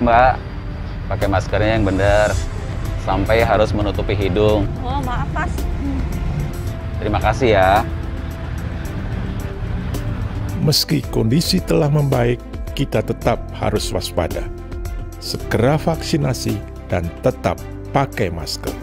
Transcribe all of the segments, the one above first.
Mbak. Pakai maskernya yang benar. Sampai harus menutupi hidung. Oh, maaf, Mas. Terima kasih ya. Meski kondisi telah membaik, kita tetap harus waspada. Segera vaksinasi dan tetap pakai masker.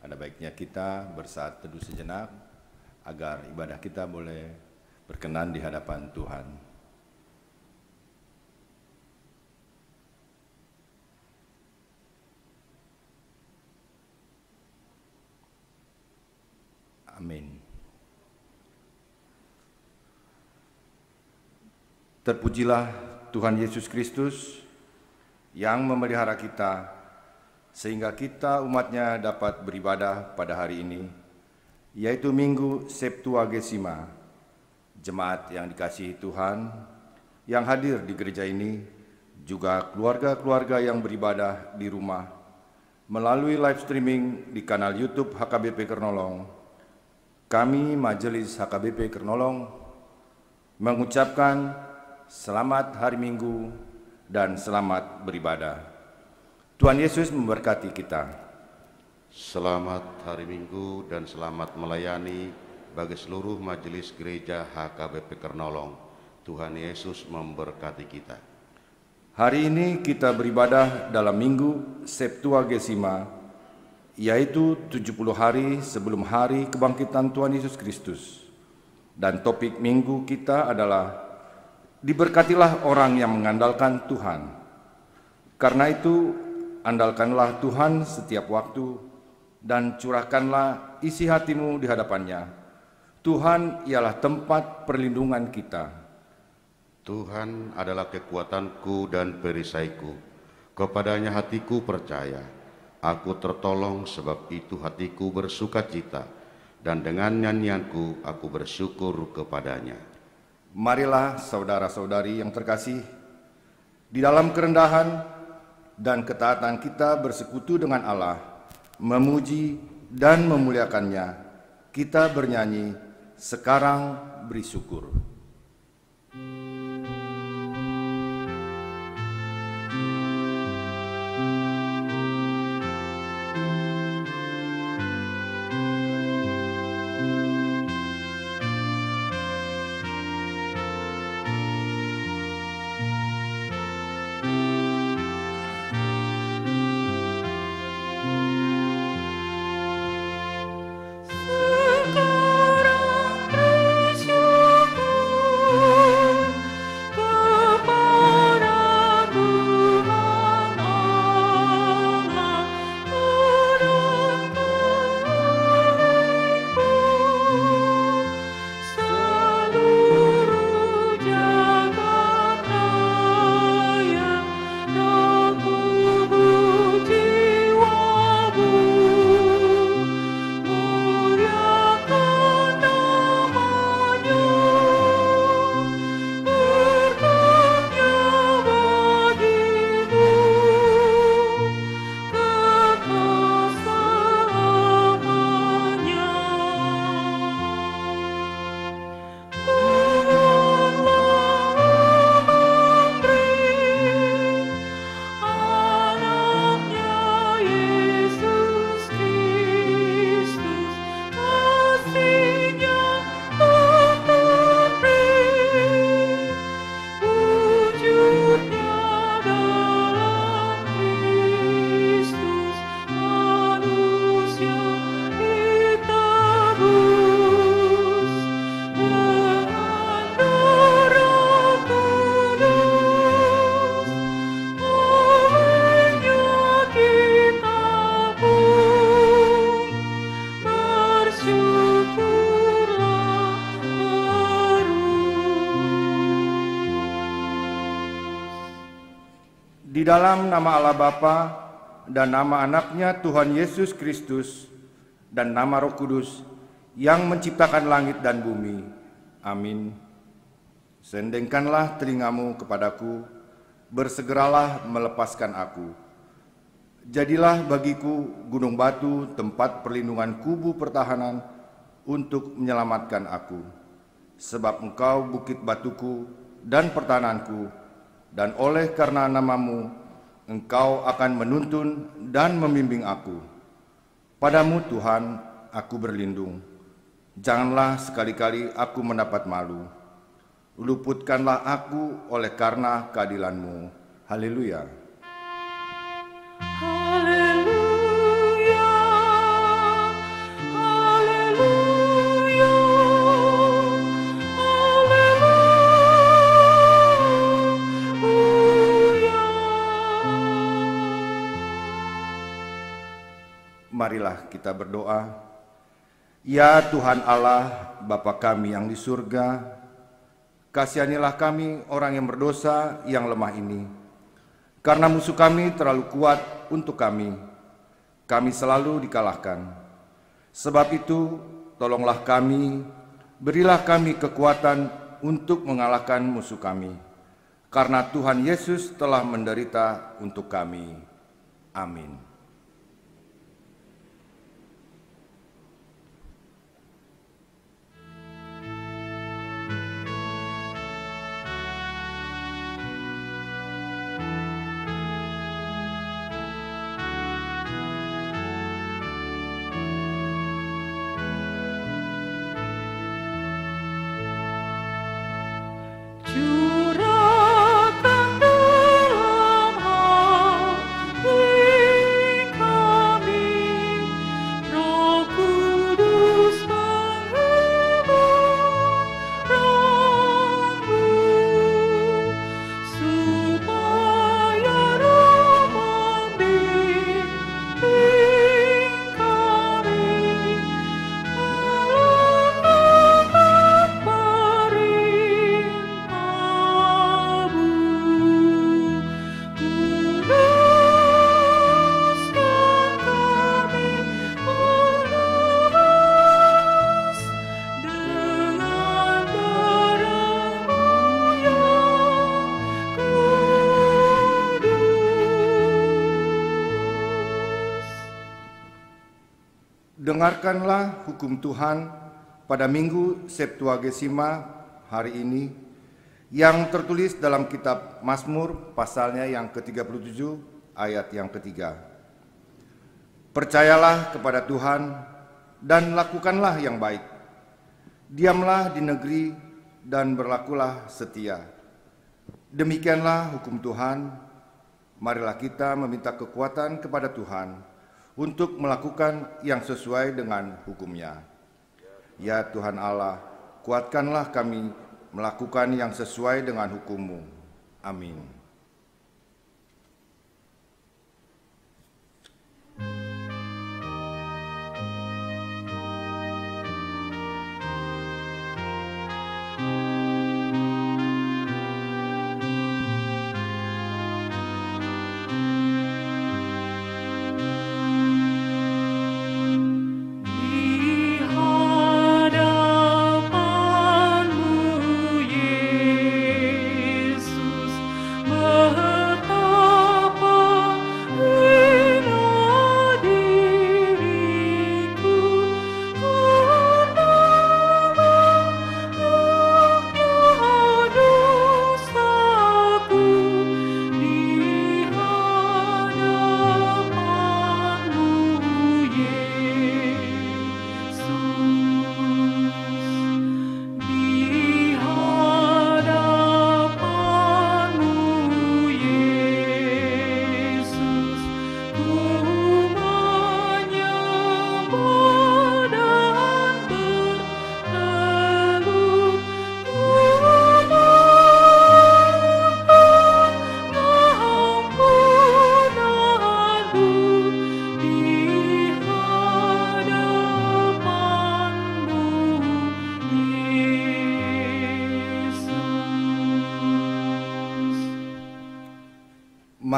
Ada baiknya kita bersaat teduh sejenak agar ibadah kita boleh berkenan di hadapan Tuhan. Amin. Terpujilah Tuhan Yesus Kristus yang memelihara kita sehingga kita umatnya dapat beribadah pada hari ini, yaitu Minggu Septuagesima. Jemaat yang dikasihi Tuhan yang hadir di gereja ini, juga keluarga-keluarga yang beribadah di rumah melalui live streaming di kanal YouTube HKBP Kernolong. Kami Majelis HKBP Kernolong mengucapkan selamat hari Minggu dan selamat beribadah. Tuhan Yesus memberkati kita. Selamat hari Minggu dan selamat melayani bagi seluruh majelis gereja HKBP Kernolong. Tuhan Yesus memberkati kita. Hari ini kita beribadah dalam Minggu Septuagesima, yaitu 70 hari sebelum hari kebangkitan Tuhan Yesus Kristus. Dan topik minggu kita adalah diberkatilah orang yang mengandalkan Tuhan. Karena itu, andalkanlah Tuhan setiap waktu dan curahkanlah isi hatimu di hadapannya. Tuhan ialah tempat perlindungan kita. Tuhan adalah kekuatanku dan perisaiku. Kepadanya hatiku percaya. Aku tertolong, sebab itu hatiku bersukacita, dan dengan nyanyianku aku bersyukur kepadanya. Marilah saudara-saudari yang terkasih, di dalam kerendahan dan ketaatan kita bersekutu dengan Allah, memuji dan memuliakannya. Kita bernyanyi, sekarang beri syukur. Di dalam nama Allah Bapa dan nama anaknya Tuhan Yesus Kristus dan nama Roh Kudus yang menciptakan langit dan bumi. Amin. Sendengkanlah telingamu kepadaku, bersegeralah melepaskan aku. Jadilah bagiku gunung batu, tempat perlindungan kubu pertahanan untuk menyelamatkan aku. Sebab engkau bukit batuku dan pertahananku, dan oleh karena namamu, engkau akan menuntun dan membimbing aku. Padamu Tuhan, aku berlindung. Janganlah sekali-kali aku mendapat malu. Luputkanlah aku oleh karena keadilan-Mu. Haleluya. Haleluya. marilah kita berdoa. Ya Tuhan Allah, Bapa kami yang di surga, kasihanilah kami orang yang berdosa yang lemah ini. Karena musuh kami terlalu kuat untuk kami selalu dikalahkan. Sebab itu, tolonglah kami, berilah kami kekuatan untuk mengalahkan musuh kami. Karena Tuhan Yesus telah menderita untuk kami. Amin. Dengarkanlah hukum Tuhan pada Minggu Septuagesima hari ini yang tertulis dalam kitab Mazmur pasalnya yang ke-37 ayat yang ketiga. Percayalah kepada Tuhan dan lakukanlah yang baik. Diamlah di negeri dan berlakulah setia. Demikianlah hukum Tuhan. Marilah kita meminta kekuatan kepada Tuhan untuk melakukan yang sesuai dengan hukum-Nya. Ya Tuhan Allah, kuatkanlah kami melakukan yang sesuai dengan hukum-Mu. Amin.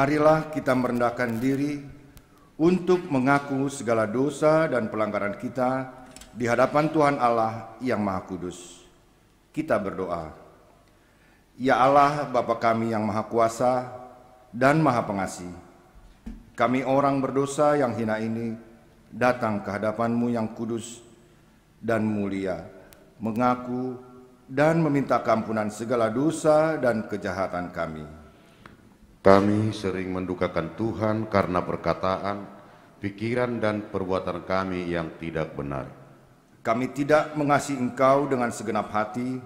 Marilah kita merendahkan diri untuk mengaku segala dosa dan pelanggaran kita di hadapan Tuhan Allah yang Maha Kudus. Kita berdoa. Ya Allah, Bapa kami yang Maha Kuasa dan Maha Pengasih, kami orang berdosa yang hina ini datang ke hadapan-Mu yang kudus dan mulia, mengaku dan meminta keampunan segala dosa dan kejahatan kami. Kami sering mendukakan Tuhan karena perkataan, pikiran, dan perbuatan kami yang tidak benar. Kami tidak mengasihi Engkau dengan segenap hati,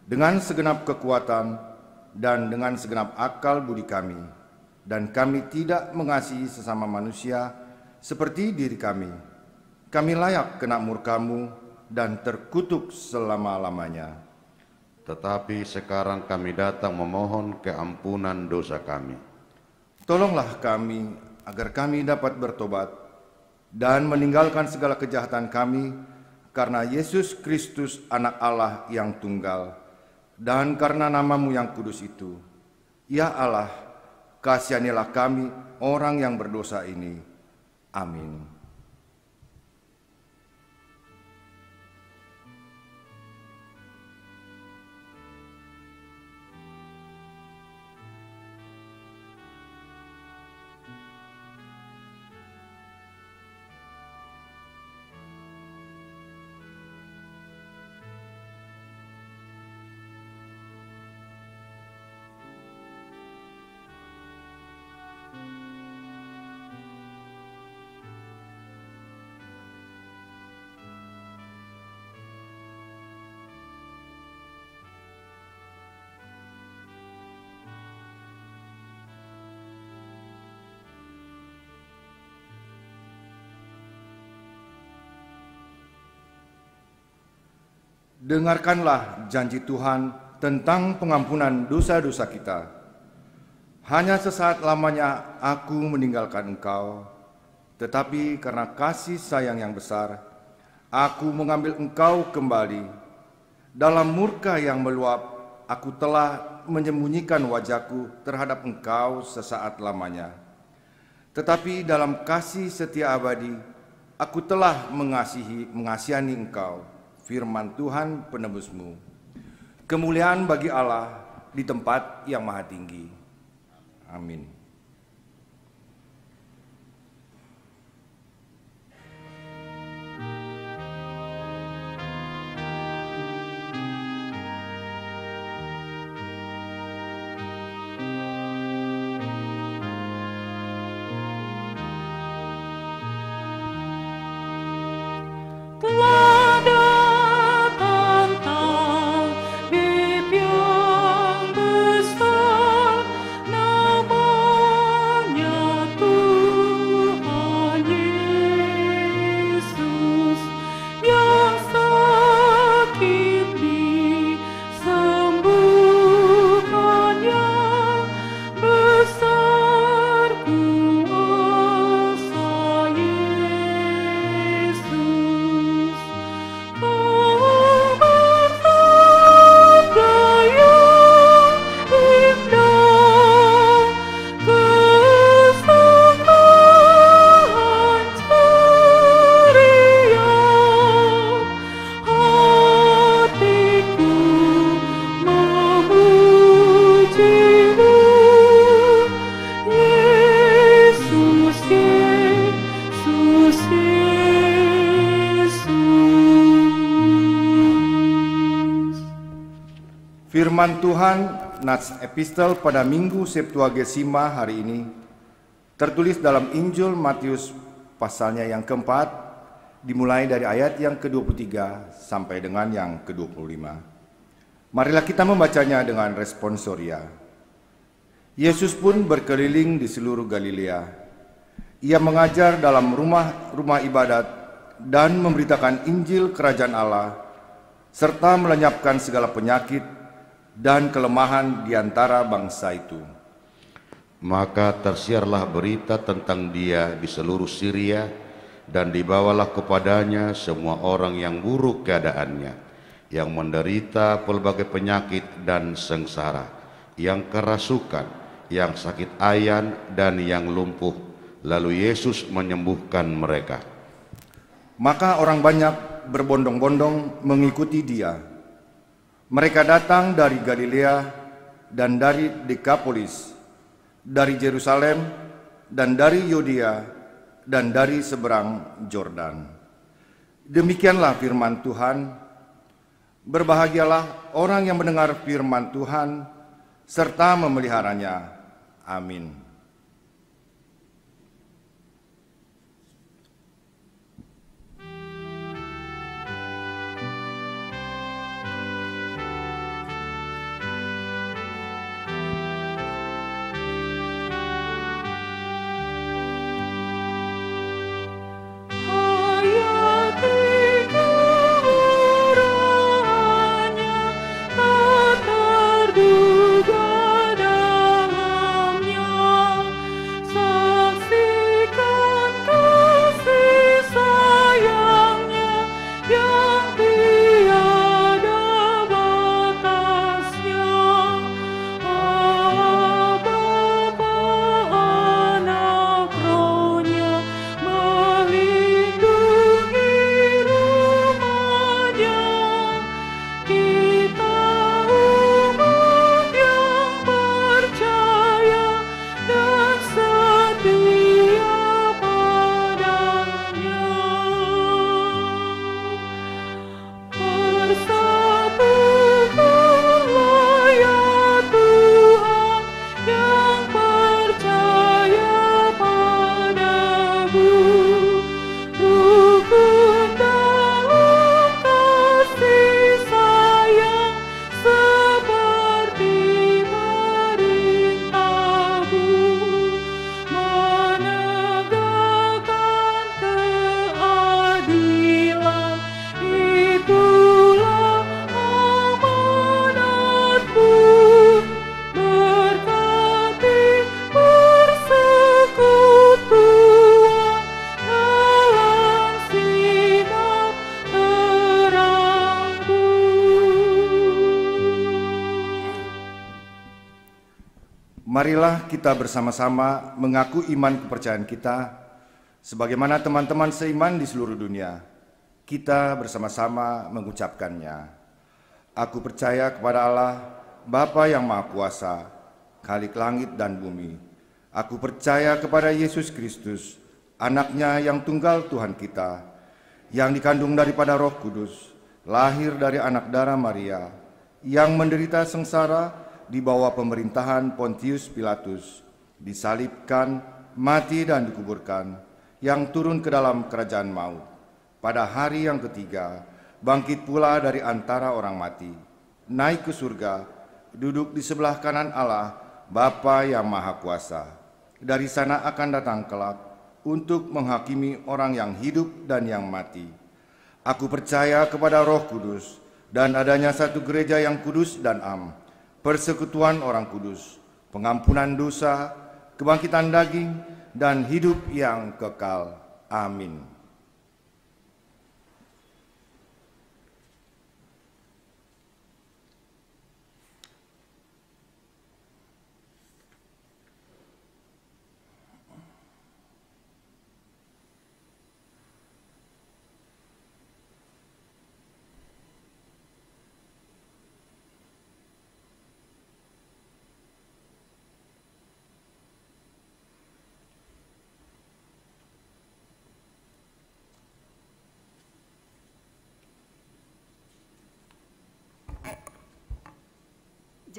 dengan segenap kekuatan, dan dengan segenap akal budi kami. Dan kami tidak mengasihi sesama manusia seperti diri kami. Kami layak kena murka-Mu dan terkutuk selama-lamanya. Tetapi sekarang kami datang memohon keampunan dosa kami. Tolonglah kami agar kami dapat bertobat dan meninggalkan segala kejahatan kami, karena Yesus Kristus anak Allah yang tunggal, dan karena nama-Mu yang kudus itu. Ya Allah, kasihanilah kami orang yang berdosa ini. Amin. Dengarkanlah janji Tuhan tentang pengampunan dosa-dosa kita. Hanya sesaat lamanya aku meninggalkan engkau, tetapi karena kasih sayang yang besar, aku mengambil engkau kembali. Dalam murka yang meluap, aku telah menyembunyikan wajahku terhadap engkau sesaat lamanya. Tetapi dalam kasih setia abadi, aku telah mengasihani engkau. Firman Tuhan penebusmu. Kemuliaan bagi Allah di tempat yang maha tinggi. Amin. Firman Tuhan Nats Epistel pada Minggu Septuagesima hari ini tertulis dalam Injil Matius pasalnya yang keempat, dimulai dari ayat yang ke-23 sampai dengan yang ke-25. Marilah kita membacanya dengan responsoria. Yesus pun berkeliling di seluruh Galilea. Ia mengajar dalam rumah-rumah ibadat dan memberitakan Injil Kerajaan Allah, serta melenyapkan segala penyakit dan kelemahan di antara bangsa itu. Maka tersiarlah berita tentang Dia di seluruh Syria, dan dibawalah kepadanya semua orang yang buruk keadaannya, yang menderita pelbagai penyakit dan sengsara, yang kerasukan, yang sakit ayan, dan yang lumpuh. Lalu Yesus menyembuhkan mereka. Maka orang banyak berbondong-bondong mengikuti Dia. Mereka datang dari Galilea dan dari Dekapolis, dari Yerusalem dan dari Yudea dan dari seberang Yordan. Demikianlah firman Tuhan. Berbahagialah orang yang mendengar firman Tuhan serta memeliharanya. Amin. Terduga dalamnya Marilah kita bersama-sama mengaku iman kepercayaan kita, sebagaimana teman-teman seiman di seluruh dunia. Kita bersama-sama mengucapkannya. Aku percaya kepada Allah, Bapa yang Maha Kuasa, Khalik langit dan bumi. Aku percaya kepada Yesus Kristus, Anaknya yang tunggal Tuhan kita, yang dikandung daripada Roh Kudus, lahir dari anak darah Maria, yang menderita sengsara di bawah pemerintahan Pontius Pilatus, disalibkan, mati dan dikuburkan, yang turun ke dalam kerajaan maut. Pada hari yang ketiga, bangkit pula dari antara orang mati, naik ke surga, duduk di sebelah kanan Allah, Bapa yang Maha Kuasa. Dari sana akan datang kelak untuk menghakimi orang yang hidup dan yang mati. Aku percaya kepada Roh Kudus dan adanya satu gereja yang kudus dan am, persekutuan orang kudus, pengampunan dosa, kebangkitan daging, dan hidup yang kekal. Amin.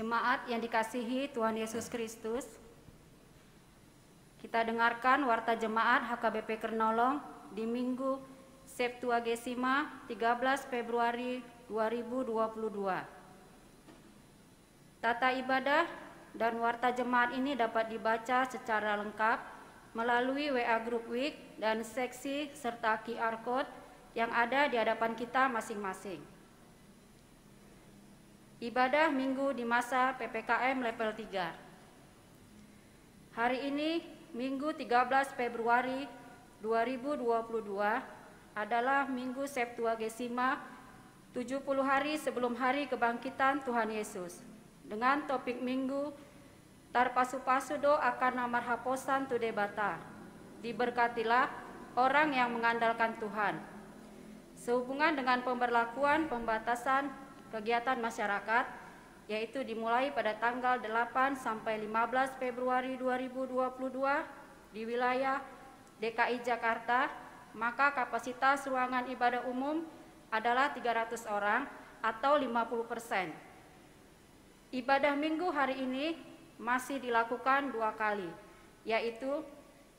Jemaat yang dikasihi Tuhan Yesus Kristus, kita dengarkan warta jemaat HKBP Kernolong di Minggu Septuagesima 13 Februari 2022. Tata ibadah dan warta jemaat ini dapat dibaca secara lengkap melalui WA Group Week dan seksi serta QR Code yang ada di hadapan kita masing-masing. Ibadah Minggu di masa PPKM level 3. Hari ini, Minggu 13 Februari 2022 adalah Minggu Septuagesima 70 hari sebelum hari kebangkitan Tuhan Yesus. Dengan topik Minggu, Tarpasudo akan namar haposan tu debata. Diberkatilah orang yang mengandalkan Tuhan. Sehubungan dengan pemberlakuan pembatasan kegiatan masyarakat, yaitu dimulai pada tanggal 8 sampai 15 Februari 2022 di wilayah DKI Jakarta, maka kapasitas ruangan ibadah umum adalah 300 orang atau 50%. Ibadah Minggu hari ini masih dilakukan 2 kali, yaitu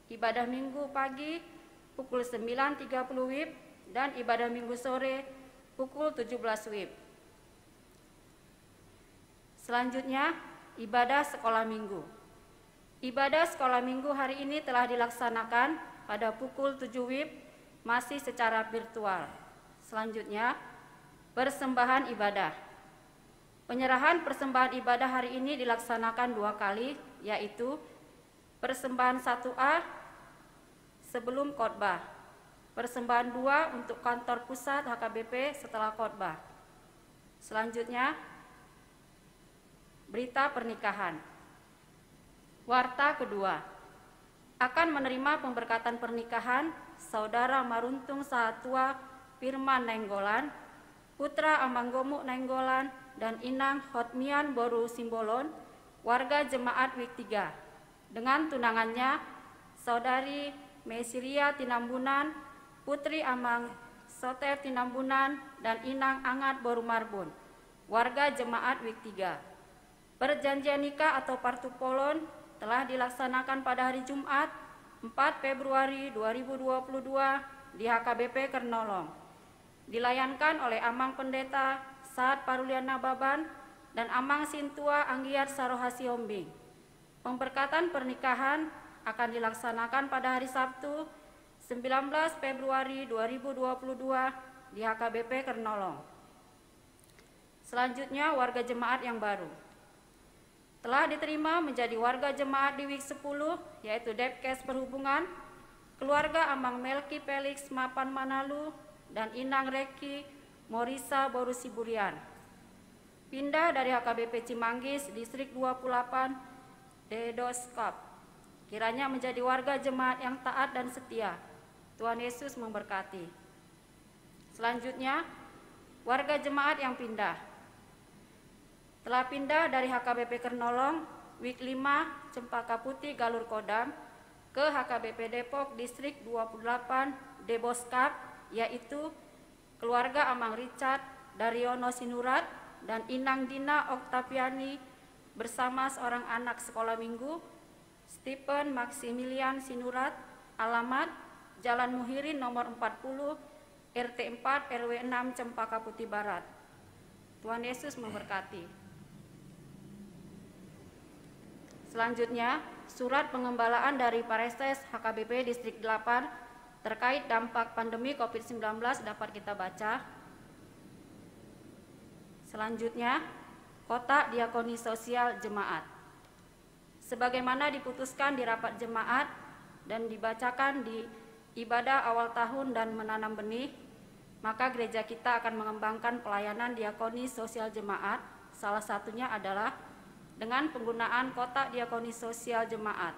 ibadah Minggu pagi pukul 9.30 WIB dan ibadah Minggu sore pukul 17 WIB. Selanjutnya, ibadah sekolah minggu. Ibadah sekolah minggu hari ini telah dilaksanakan pada pukul 7 WIB, masih secara virtual. Selanjutnya, persembahan ibadah. Penyerahan persembahan ibadah hari ini dilaksanakan 2 kali, yaitu persembahan 1A sebelum khotbah, persembahan 2 untuk kantor pusat HKBP setelah khotbah. Selanjutnya, berita pernikahan. Warta kedua, akan menerima pemberkatan pernikahan Saudara Maruntung Sahatua Firman Nainggolan, Putra Amanggomu Nainggolan, dan Inang Hotmian Boru Simbolon, warga Jemaat Week 3. Dengan tunangannya, Saudari Mesiria Tinambunan, Putri Amang Soter Tinambunan, dan Inang Angat Boru Marbun, warga Jemaat Week 3. Perjanjian nikah atau partupolon telah dilaksanakan pada hari Jumat 4 Februari 2022 di HKBP Kernolong. Dilayankan oleh Amang Pendeta Saat Paruliana Baban dan Amang Sintua Anggiat Sarohasi Hombing. Pemberkatan pernikahan akan dilaksanakan pada hari Sabtu 19 Februari 2022 di HKBP Kernolong. Selanjutnya, warga jemaat yang baru telah diterima menjadi warga jemaat di Week 10, yaitu Depkes Perhubungan, keluarga Amang Melki Felix Mapan Manalu, dan Inang Reki Morisa Boru Siburian. Pindah dari HKBP Cimanggis, Distrik 28, Dedoskop. Kiranya menjadi warga jemaat yang taat dan setia. Tuhan Yesus memberkati. Selanjutnya, warga jemaat yang pindah. Telah pindah dari HKBP Kernolong, Wik 5, Cempaka Putih, Galur Kodam, ke HKBP Depok, Distrik 28, Deboskap, yaitu keluarga Amang Richard, Daryono Sinurat, dan Inang Dina Oktaviani bersama seorang anak sekolah minggu, Stephen Maximilian Sinurat, alamat Jalan Muhirin nomor 40, RT 4 RW 6 Cempaka Putih Barat. Tuhan Yesus memberkati. Selanjutnya, surat pengembalaan dari Pareses HKBP Distrik 8 terkait dampak pandemi COVID-19 dapat kita baca. Selanjutnya, kotak diakoni sosial jemaat. Sebagaimana diputuskan di rapat jemaat dan dibacakan di ibadah awal tahun dan menanam benih, maka gereja kita akan mengembangkan pelayanan diakoni sosial jemaat. Salah satunya adalah dengan penggunaan kotak diakoni sosial jemaat.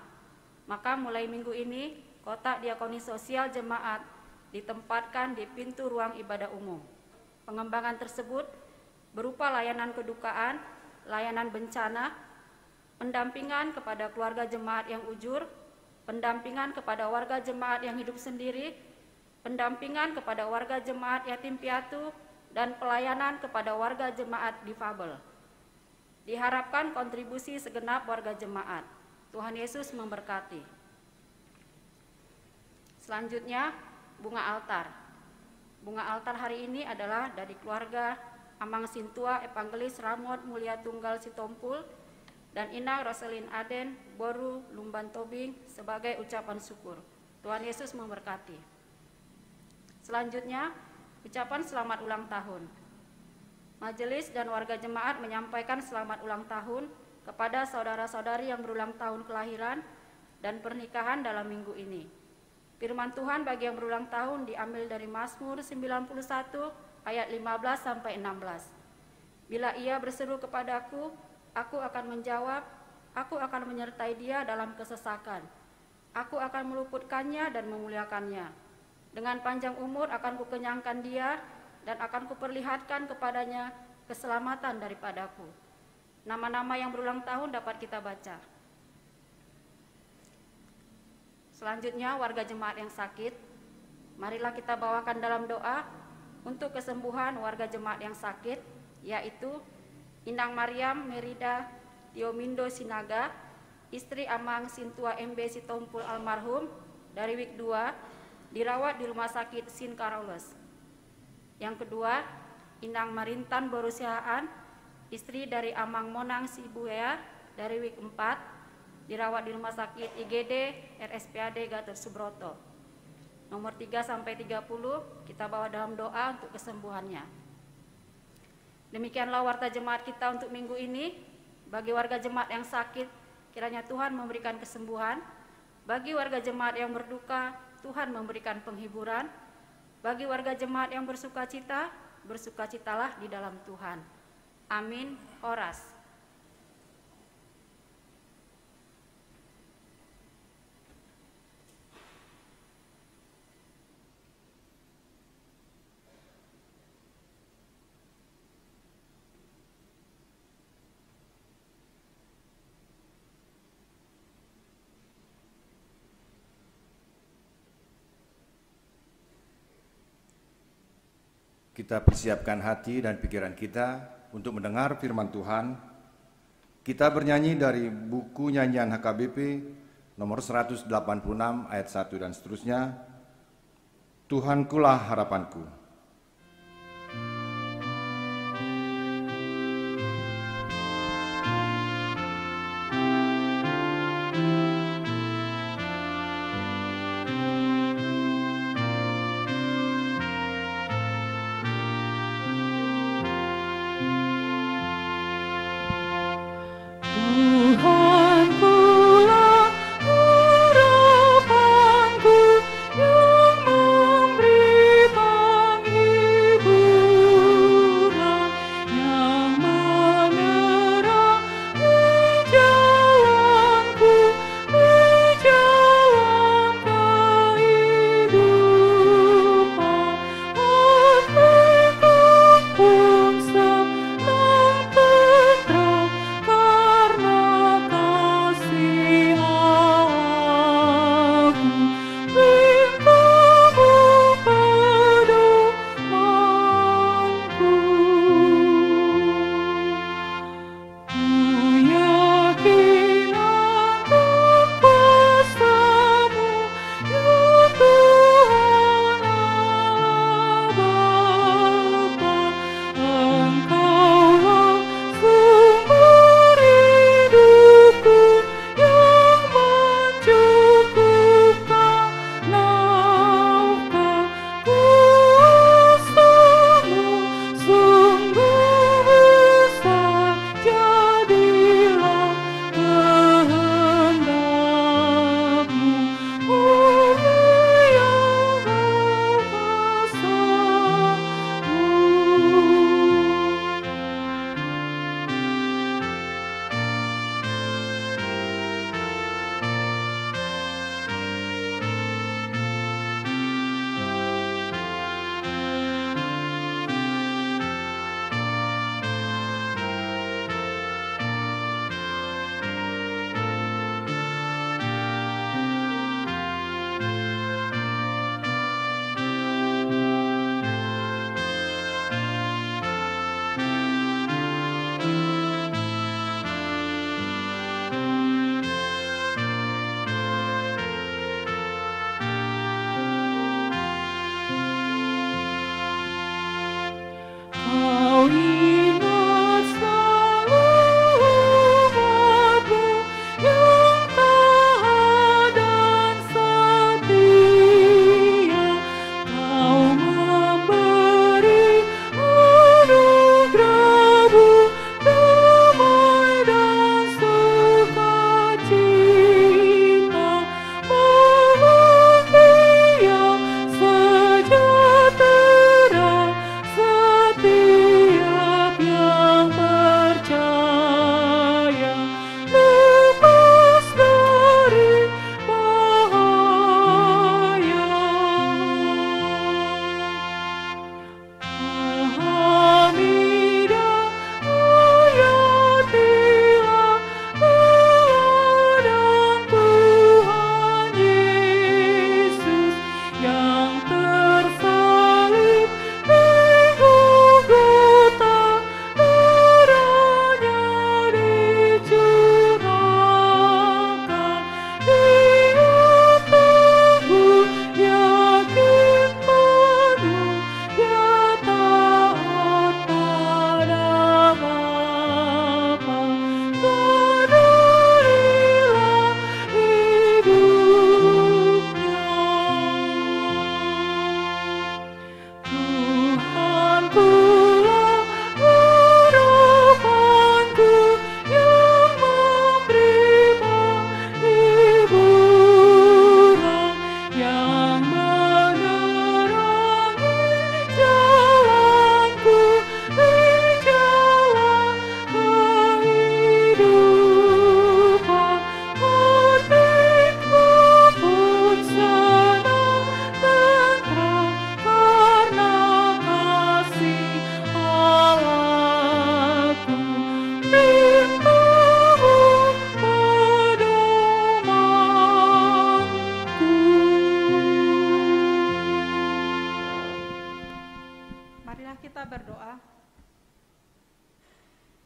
Maka mulai minggu ini, kotak diakoni sosial jemaat ditempatkan di pintu ruang ibadah umum. Pengembangan tersebut berupa layanan kedukaan, layanan bencana, pendampingan kepada keluarga jemaat yang ujur, pendampingan kepada warga jemaat yang hidup sendiri, pendampingan kepada warga jemaat yatim piatu, dan pelayanan kepada warga jemaat difabel. Diharapkan kontribusi segenap warga jemaat. Tuhan Yesus memberkati. Selanjutnya, bunga altar. Bunga altar hari ini adalah dari keluarga Amang Sintua Evangelis Ramot Mulia Tunggal Sitompul dan Inang Roselin Aden Boru Lumban Tobing sebagai ucapan syukur. Tuhan Yesus memberkati. Selanjutnya, ucapan selamat ulang tahun. Majelis dan warga jemaat menyampaikan selamat ulang tahun kepada saudara-saudari yang berulang tahun kelahiran dan pernikahan dalam minggu ini. Firman Tuhan bagi yang berulang tahun diambil dari Mazmur 91 ayat 15 sampai 16. Bila ia berseru kepadaku, aku akan menjawab, aku akan menyertai dia dalam kesesakan. Aku akan meluputkannya dan memuliakannya. Dengan panjang umur akan kukenyangkan dia dan akan kuperlihatkan kepadanya keselamatan daripadaku. Nama-nama yang berulang tahun dapat kita baca. Selanjutnya, warga jemaat yang sakit. Marilah kita bawakan dalam doa untuk kesembuhan warga jemaat yang sakit, yaitu Inang Mariam Merida Diomindo Sinaga, istri Amang Sintua MB Sitompul almarhum dari Wik 2, dirawat di Rumah Sakit Sin Carolus. Yang kedua, Inang Marintan Borusihaan, istri dari Amang Monang Sibuea dari Wik 4, dirawat di Rumah Sakit IGD RSPAD Gatot Subroto. Nomor 3 sampai 30 kita bawa dalam doa untuk kesembuhannya. Demikianlah warta jemaat kita untuk minggu ini. Bagi warga jemaat yang sakit, kiranya Tuhan memberikan kesembuhan. Bagi warga jemaat yang berduka, Tuhan memberikan penghiburan. Bagi warga jemaat yang bersukacita, bersukacitalah di dalam Tuhan. Amin. Horas. Kita persiapkan hati dan pikiran kita untuk mendengar firman Tuhan. Kita bernyanyi dari buku nyanyian HKBP nomor 186 ayat 1 dan seterusnya. Tuhankulah harapanku. Harapanku yang memberi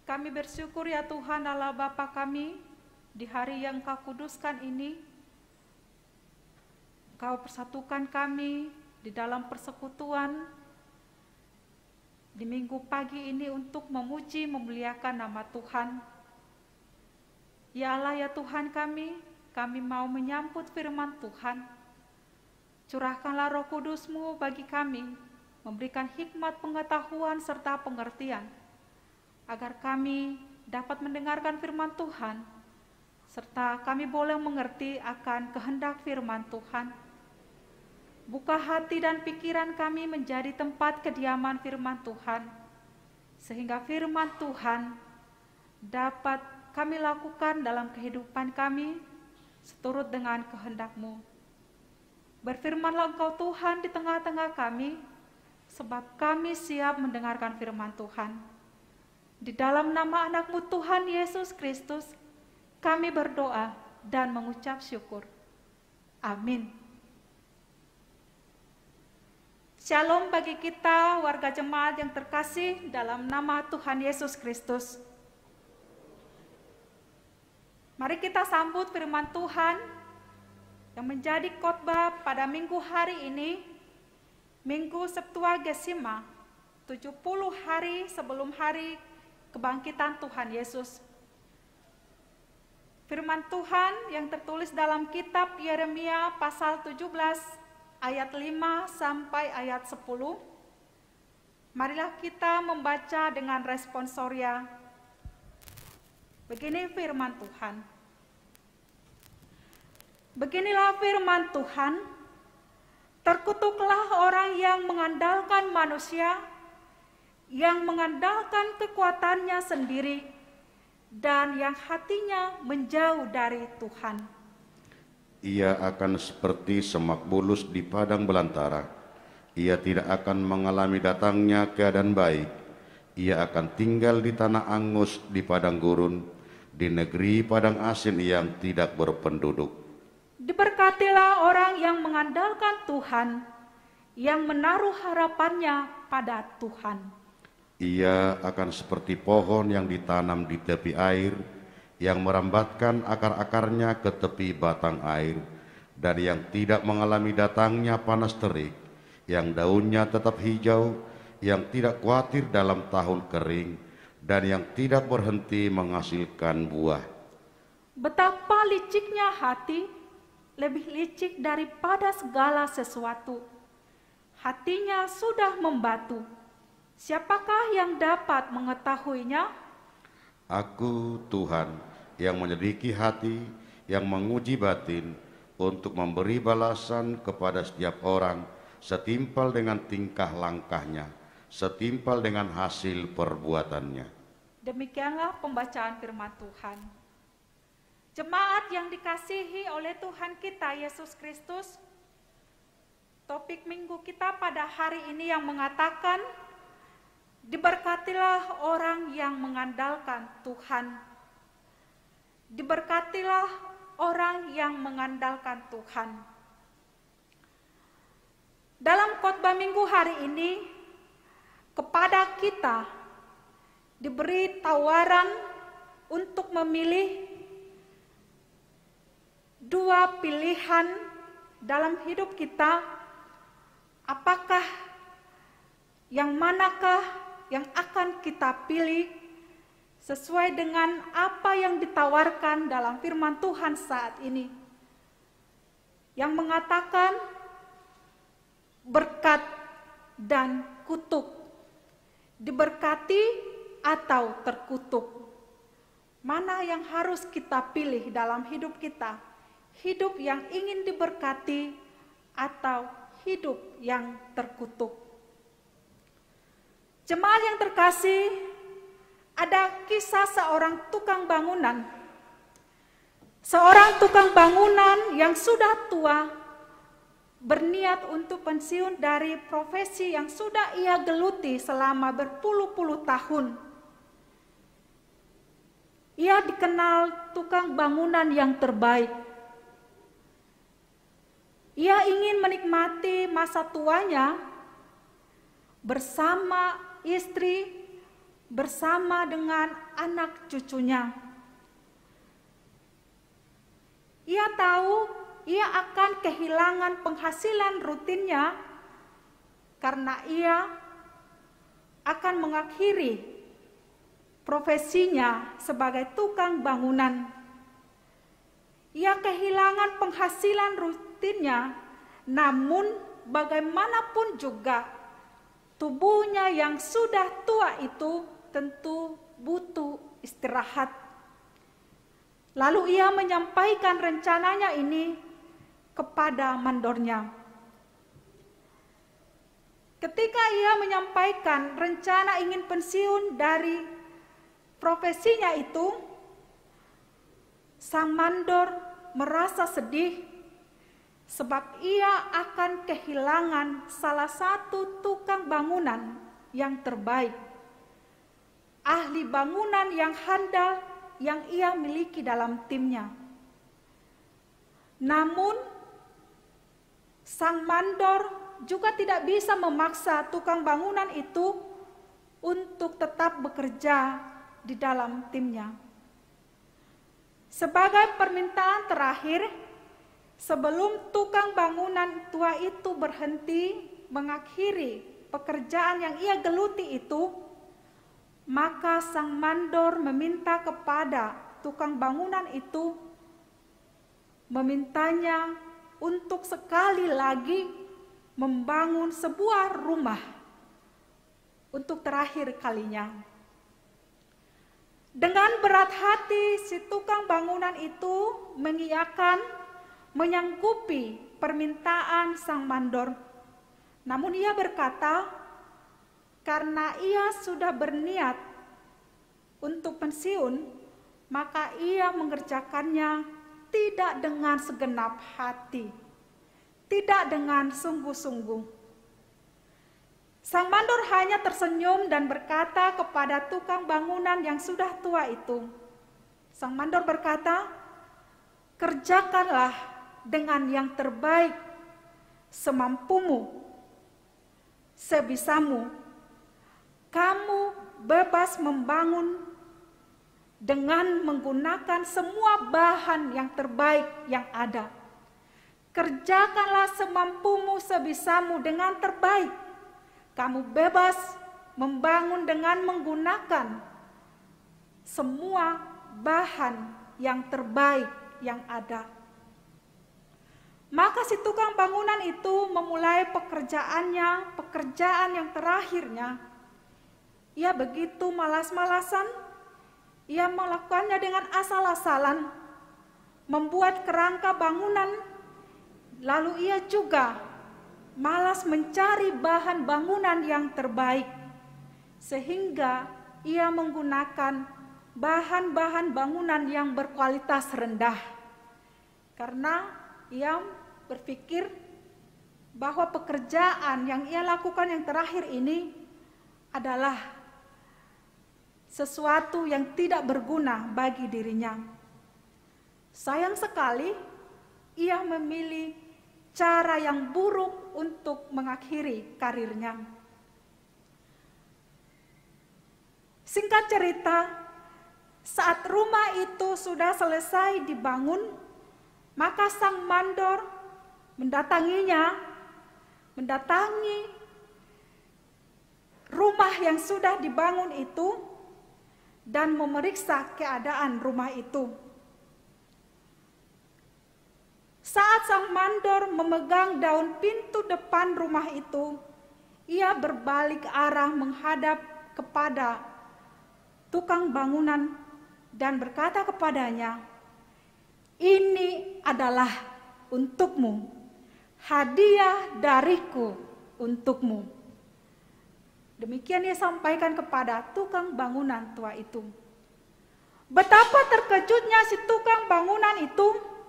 Kami bersyukur ya Tuhan Allah Bapa kami, di hari yang Kau kuduskan ini, Kau persatukan kami di dalam persekutuan di minggu pagi ini untuk memuji memuliakan nama Tuhan. Ya Allah ya Tuhan kami mau menyambut firman Tuhan. Curahkanlah Roh Kudus-Mu bagi kami, memberikan hikmat pengetahuan serta pengertian, agar kami dapat mendengarkan firman Tuhan, serta kami boleh mengerti akan kehendak firman Tuhan. Buka hati dan pikiran kami menjadi tempat kediaman firman Tuhan, sehingga firman Tuhan dapat kami lakukan dalam kehidupan kami seturut dengan kehendak-Mu. Berfirmanlah Engkau Tuhan di tengah-tengah kami, sebab kami siap mendengarkan firman Tuhan. Di dalam nama anak-Mu Tuhan Yesus Kristus, kami berdoa dan mengucap syukur. Amin. Shalom bagi kita warga jemaat yang terkasih dalam nama Tuhan Yesus Kristus. Mari kita sambut firman Tuhan yang menjadi khotbah pada minggu hari ini, Minggu Septuagesima, 70 hari sebelum hari kebangkitan Tuhan Yesus. Firman Tuhan yang tertulis dalam kitab Yeremia pasal 17 ayat 5 sampai ayat 10. Marilah kita membaca dengan responsoria. Begini firman Tuhan. Beginilah firman Tuhan, terkutuklah orang yang mengandalkan manusia, yang mengandalkan kekuatannya sendiri, dan yang hatinya menjauh dari Tuhan. Ia akan seperti semak bulus di padang belantara. Ia tidak akan mengalami datangnya keadaan baik. Ia akan tinggal di tanah angus di padang gurun, di negeri padang asin yang tidak berpenduduk. Diberkatilah orang yang mengandalkan Tuhan, yang menaruh harapannya pada Tuhan. Ia akan seperti pohon yang ditanam di tepi air, yang merambatkan akar-akarnya ke tepi batang air, dan yang tidak mengalami datangnya panas terik, yang daunnya tetap hijau, yang tidak khawatir dalam tahun kering, dan yang tidak berhenti menghasilkan buah. Betapa liciknya hati, lebih licik daripada segala sesuatu. Hatinya sudah membatu. Siapakah yang dapat mengetahuinya? Aku, Tuhan, yang menyelidiki hati, yang menguji batin, untuk memberi balasan kepada setiap orang setimpal dengan tingkah langkahnya, setimpal dengan hasil perbuatannya. Demikianlah pembacaan firman Tuhan. Jemaat yang dikasihi oleh Tuhan kita Yesus Kristus, topik minggu kita pada hari ini yang mengatakan, diberkatilah orang yang mengandalkan Tuhan. Diberkatilah orang yang mengandalkan Tuhan. Dalam khotbah minggu hari ini, kepada kita diberi tawaran untuk memilih dua pilihan dalam hidup kita. Apakah yang manakah yang akan kita pilih sesuai dengan apa yang ditawarkan dalam firman Tuhan saat ini, yang mengatakan berkat dan kutuk, diberkati atau terkutuk. Mana yang harus kita pilih dalam hidup kita? Hidup yang ingin diberkati atau hidup yang terkutuk? Jemaat yang terkasih, ada kisah seorang tukang bangunan. Seorang tukang bangunan yang sudah tua, berniat untuk pensiun dari profesi yang sudah ia geluti selama berpuluh-puluh tahun. Ia dikenal tukang bangunan yang terbaik. Ia ingin menikmati masa tuanya bersama istri, bersama dengan anak cucunya. Ia tahu ia akan kehilangan penghasilan rutinnya karena ia akan mengakhiri profesinya sebagai tukang bangunan. Ia kehilangan penghasilan rutinnya, namun bagaimanapun juga tubuhnya yang sudah tua itu tentu butuh istirahat. Lalu ia menyampaikan rencananya ini kepada mandornya. Ketika ia menyampaikan rencana ingin pensiun dari profesinya itu, sang mandor merasa sedih sebab ia akan kehilangan salah satu tukang bangunan yang terbaik, ahli bangunan yang handal yang ia miliki dalam timnya. Namun, sang mandor juga tidak bisa memaksa tukang bangunan itu untuk tetap bekerja di dalam timnya. Sebagai permintaan terakhir, sebelum tukang bangunan tua itu berhenti mengakhiri pekerjaan yang ia geluti itu, maka sang mandor meminta kepada tukang bangunan itu, memintanya untuk sekali lagi membangun sebuah rumah untuk terakhir kalinya. Dengan berat hati si tukang bangunan itu mengiyakan, menyanggupi permintaan sang mandor. Namun ia berkata, karena ia sudah berniat untuk pensiun, maka ia mengerjakannya tidak dengan segenap hati, tidak dengan sungguh-sungguh. Sang mandor hanya tersenyum dan berkata kepada tukang bangunan yang sudah tua itu. Sang mandor berkata, kerjakanlah dengan yang terbaik, semampumu, sebisamu. Kamu bebas membangun dengan menggunakan semua bahan yang terbaik yang ada. Kerjakanlah semampumu, sebisamu dengan terbaik. kamu bebas membangun dengan menggunakan semua bahan yang terbaik yang ada. Maka si tukang bangunan itu memulai pekerjaan yang terakhirnya. Ia begitu malas-malasan, ia melakukannya dengan asal-asalan, membuat kerangka bangunan, lalu ia juga malas mencari bahan bangunan yang terbaik, sehingga ia menggunakan bahan-bahan bangunan yang berkualitas rendah. Karena ia berpikir bahwa pekerjaan yang ia lakukan yang terakhir ini adalah sesuatu yang tidak berguna bagi dirinya. Sayang sekali, ia memilih cara yang buruk untuk mengakhiri karirnya. Singkat cerita, saat rumah itu sudah selesai dibangun, maka sang mandor mendatangi rumah yang sudah dibangun itu dan memeriksa keadaan rumah itu. Saat sang mandor memegang daun pintu depan rumah itu, ia berbalik arah menghadap kepada tukang bangunan dan berkata kepadanya, "Ini adalah untukmu, hadiah dariku untukmu." Demikian ia sampaikan kepada tukang bangunan tua itu. Betapa terkejutnya si tukang bangunan itu.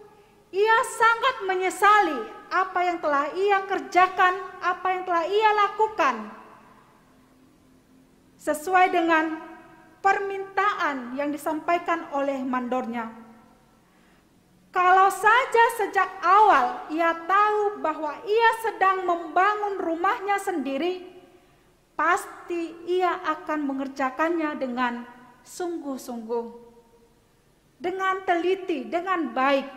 Ia sangat menyesali apa yang telah ia kerjakan, apa yang telah ia lakukan, sesuai dengan permintaan yang disampaikan oleh mandornya. Kalau saja sejak awal ia tahu bahwa ia sedang membangun rumahnya sendiri, pasti ia akan mengerjakannya dengan sungguh-sungguh, dengan teliti, dengan baik.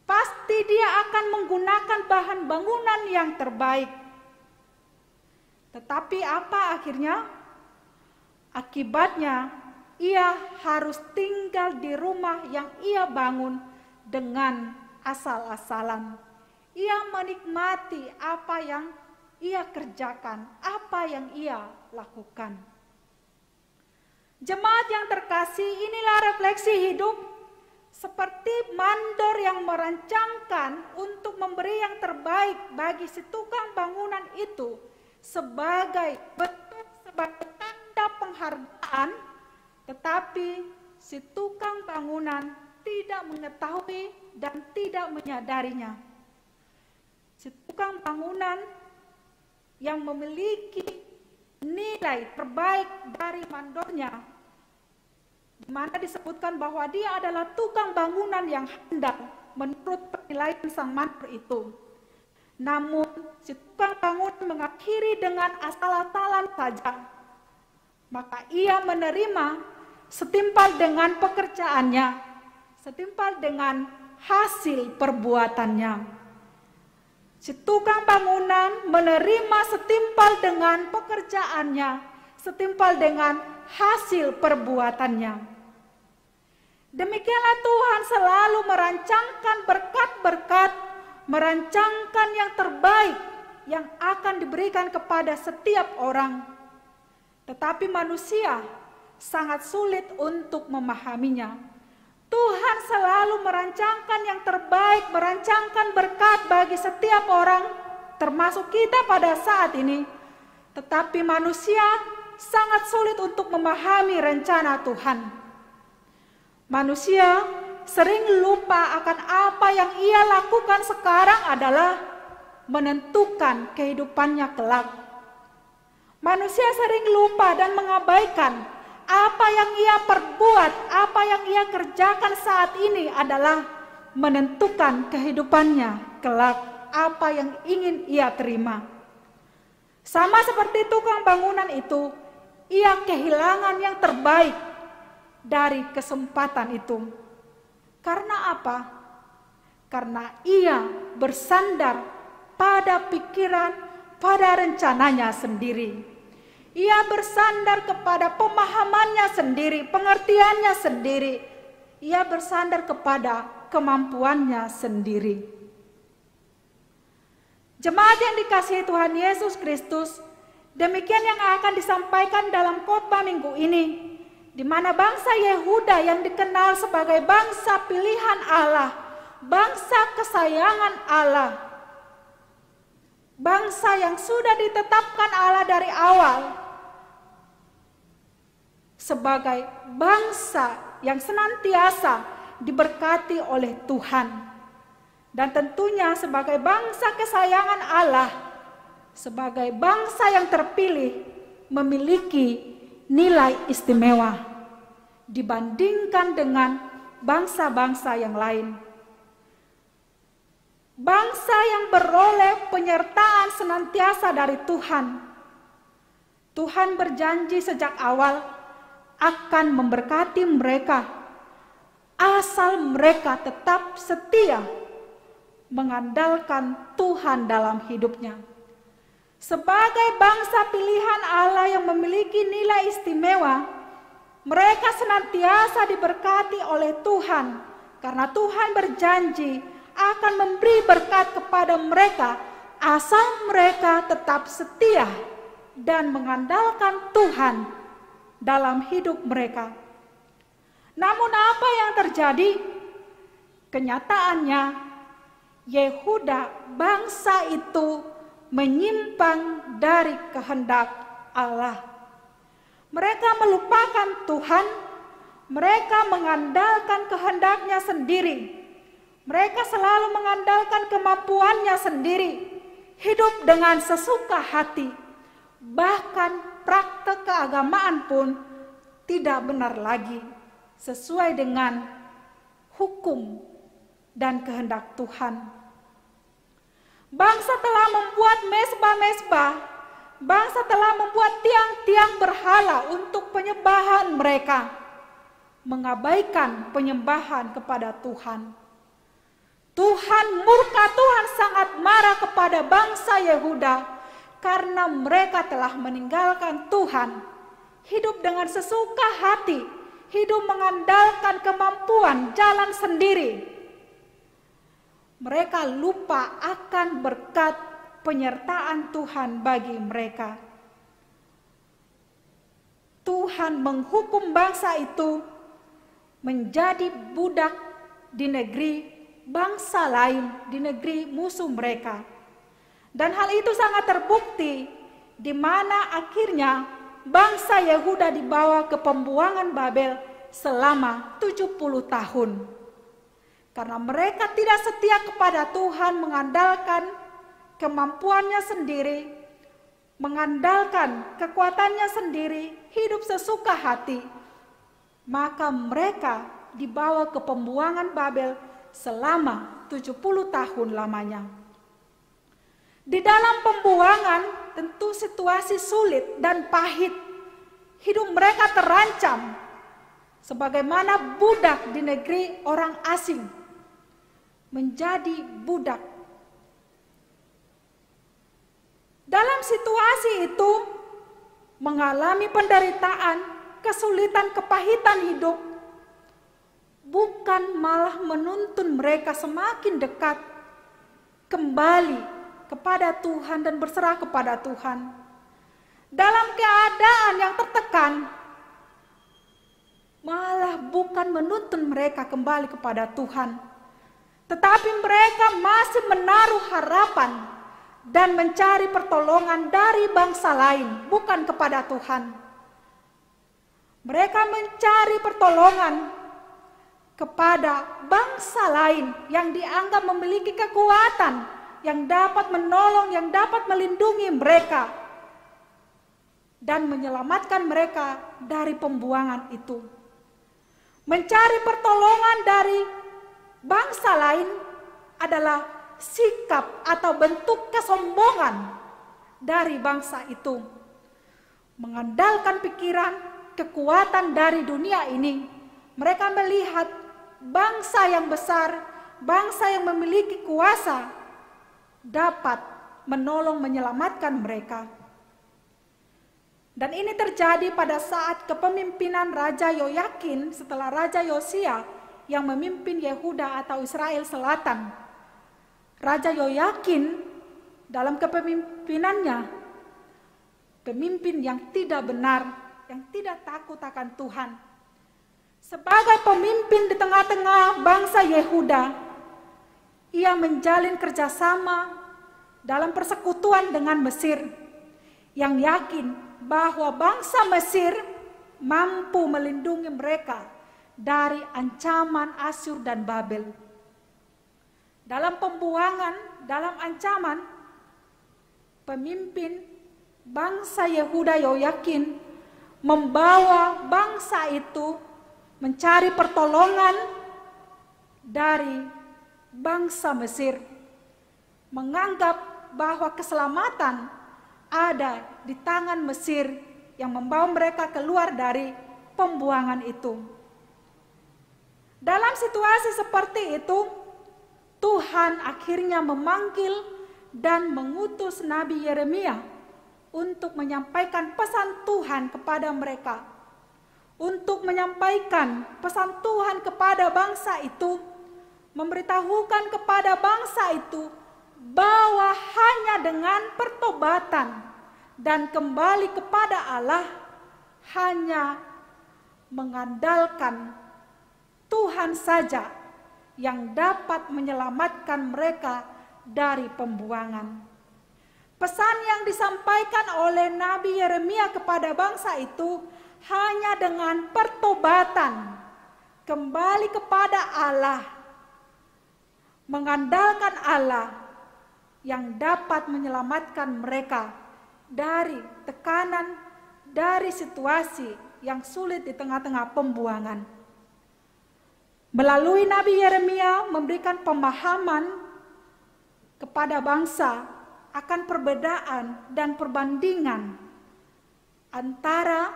Pasti dia akan menggunakan bahan bangunan yang terbaik. Tetapi apa akhirnya? Akibatnya, ia harus tinggal di rumah yang ia bangun dengan asal-asalan. Ia menikmati apa yang ia kerjakan, apa yang ia lakukan. Jemaat yang terkasih, inilah refleksi hidup seperti mandor yang merancangkan untuk memberi yang terbaik bagi si tukang bangunan itu sebagai bentuk, sebagai tanda penghargaan, tetapi si tukang bangunan tidak mengetahui dan tidak menyadarinya. Si tukang bangunan yang memiliki nilai terbaik dari mandornya, di mana disebutkan bahwa dia adalah tukang bangunan yang handal menurut penilaian sang mandor itu. Namun si tukang bangunan mengakhiri dengan asal-asalan saja. Maka ia menerima setimpal dengan pekerjaannya, setimpal dengan hasil perbuatannya. Si tukang bangunan menerima setimpal dengan pekerjaannya, setimpal dengan hasil perbuatannya. Demikianlah Tuhan selalu merancangkan berkat-berkat, merancangkan yang terbaik yang akan diberikan kepada setiap orang. Tetapi manusia sangat sulit untuk memahaminya. Tuhan selalu merancangkan yang terbaik, merancangkan berkat bagi setiap orang, termasuk kita pada saat ini. Tetapi manusia sangat sulit untuk memahami rencana Tuhan. Manusia sering lupa akan apa yang ia lakukan sekarang adalah menentukan kehidupannya kelak. Manusia sering lupa dan mengabaikan apa yang ia perbuat, apa yang ia kerjakan saat ini adalah menentukan kehidupannya kelak, apa yang ingin ia terima. Sama seperti tukang bangunan itu, ia kehilangan yang terbaik dari kesempatan itu. Karena apa? Karena ia bersandar pada pikiran, kepada rencananya sendiri. Ia bersandar kepada pemahamannya sendiri, pengertiannya sendiri. Ia bersandar kepada kemampuannya sendiri. Jemaat yang dikasihi Tuhan Yesus Kristus, demikian yang akan disampaikan dalam khotbah minggu ini, di mana bangsa Yehuda yang dikenal sebagai bangsa pilihan Allah, bangsa kesayangan Allah, bangsa yang sudah ditetapkan Allah dari awal sebagai bangsa yang senantiasa diberkati oleh Tuhan. Dan tentunya sebagai bangsa kesayangan Allah, sebagai bangsa yang terpilih, memiliki nilai istimewa dibandingkan dengan bangsa-bangsa yang lain. Bangsa yang beroleh penyertaan senantiasa dari Tuhan. Tuhan berjanji sejak awal akan memberkati mereka, asal mereka tetap setia mengandalkan Tuhan dalam hidupnya. Sebagai bangsa pilihan Allah yang memiliki nilai istimewa, mereka senantiasa diberkati oleh Tuhan, karena Tuhan berjanji akan memberi berkat kepada mereka asal mereka tetap setia dan mengandalkan Tuhan dalam hidup mereka. Namun apa yang terjadi? Kenyataannya Yehuda, bangsa itu menyimpang dari kehendak Allah. Mereka melupakan Tuhan, mereka mengandalkan kehendaknya sendiri. Mereka selalu mengandalkan kemampuannya sendiri, hidup dengan sesuka hati. Bahkan praktek keagamaan pun tidak benar lagi, sesuai dengan hukum dan kehendak Tuhan. Bangsa telah membuat mezbah-mezbah, bangsa telah membuat tiang-tiang berhala untuk penyembahan mereka, mengabaikan penyembahan kepada Tuhan. Tuhan murka, Tuhan sangat marah kepada bangsa Yehuda karena mereka telah meninggalkan Tuhan, hidup dengan sesuka hati, hidup mengandalkan kemampuan jalan sendiri. Mereka lupa akan berkat penyertaan Tuhan bagi mereka. Tuhan menghukum bangsa itu menjadi budak di negeri bangsa lain, di negeri musuh mereka. Dan hal itu sangat terbukti di mana akhirnya bangsa Yehuda dibawa ke pembuangan Babel selama 70 tahun. Karena mereka tidak setia kepada Tuhan, mengandalkan kemampuannya sendiri, mengandalkan kekuatannya sendiri, hidup sesuka hati. Maka mereka dibawa ke pembuangan Babel selama 70 tahun lamanya. Di dalam pembuangan tentu situasi sulit dan pahit. Hidup mereka terancam sebagaimana budak di negeri orang asing. Menjadi budak. Dalam situasi itu mengalami penderitaan, kesulitan, kepahitan hidup, bukan malah menuntun mereka semakin dekat kembali kepada Tuhan dan berserah kepada Tuhan. Dalam keadaan yang tertekan, malah bukan menuntun mereka kembali kepada Tuhan, tetapi mereka masih menaruh harapan dan mencari pertolongan dari bangsa lain, bukan kepada Tuhan. Mereka mencari pertolongan kepada bangsa lain yang dianggap memiliki kekuatan, yang dapat menolong, yang dapat melindungi mereka dan menyelamatkan mereka dari pembuangan itu. Mencari pertolongan dari bangsa lain adalah sikap atau bentuk kesombongan dari bangsa itu. Mengandalkan pikiran, kekuatan dari dunia ini, mereka melihat bangsa yang besar, bangsa yang memiliki kuasa dapat menolong menyelamatkan mereka. Dan ini terjadi pada saat kepemimpinan Raja Yoyakin setelah Raja Yosia yang memimpin Yehuda atau Israel Selatan. Raja Yoyakin dalam kepemimpinannya, pemimpin yang tidak benar, yang tidak takut akan Tuhan. Sebagai pemimpin di tengah-tengah bangsa Yehuda, ia menjalin kerjasama dalam persekutuan dengan Mesir, yang yakin bahwa bangsa Mesir mampu melindungi mereka dari ancaman Asyur dan Babel. Dalam pembuangan, dalam ancaman, pemimpin bangsa Yehuda Yoyakin membawa bangsa itu mencari pertolongan dari bangsa Mesir, menganggap bahwa keselamatan ada di tangan Mesir yang membawa mereka keluar dari pembuangan itu. Dalam situasi seperti itu, Tuhan akhirnya memanggil dan mengutus Nabi Yeremia untuk menyampaikan pesan Tuhan kepada mereka, untuk menyampaikan pesan Tuhan kepada bangsa itu, memberitahukan kepada bangsa itu bahwa hanya dengan pertobatan dan kembali kepada Allah, hanya mengandalkan Tuhan saja yang dapat menyelamatkan mereka dari pembuangan. Pesan yang disampaikan oleh Nabi Yeremia kepada bangsa itu hanya dengan pertobatan, kembali kepada Allah, mengandalkan Allah yang dapat menyelamatkan mereka dari tekanan, dari situasi yang sulit di tengah-tengah pembuangan. Melalui Nabi Yeremia memberikan pemahaman kepada bangsa akan perbedaan dan perbandingan antara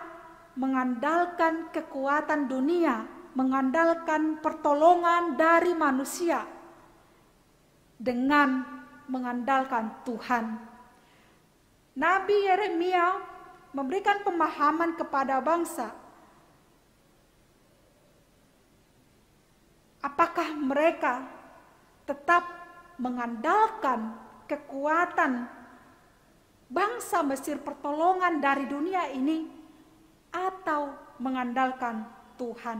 mengandalkan kekuatan dunia, mengandalkan pertolongan dari manusia, dengan mengandalkan Tuhan. Nabi Yeremia memberikan pemahaman kepada bangsa. Apakah mereka tetap mengandalkan kekuatan bangsa Mesir, pertolongan dari dunia ini, atau mengandalkan Tuhan?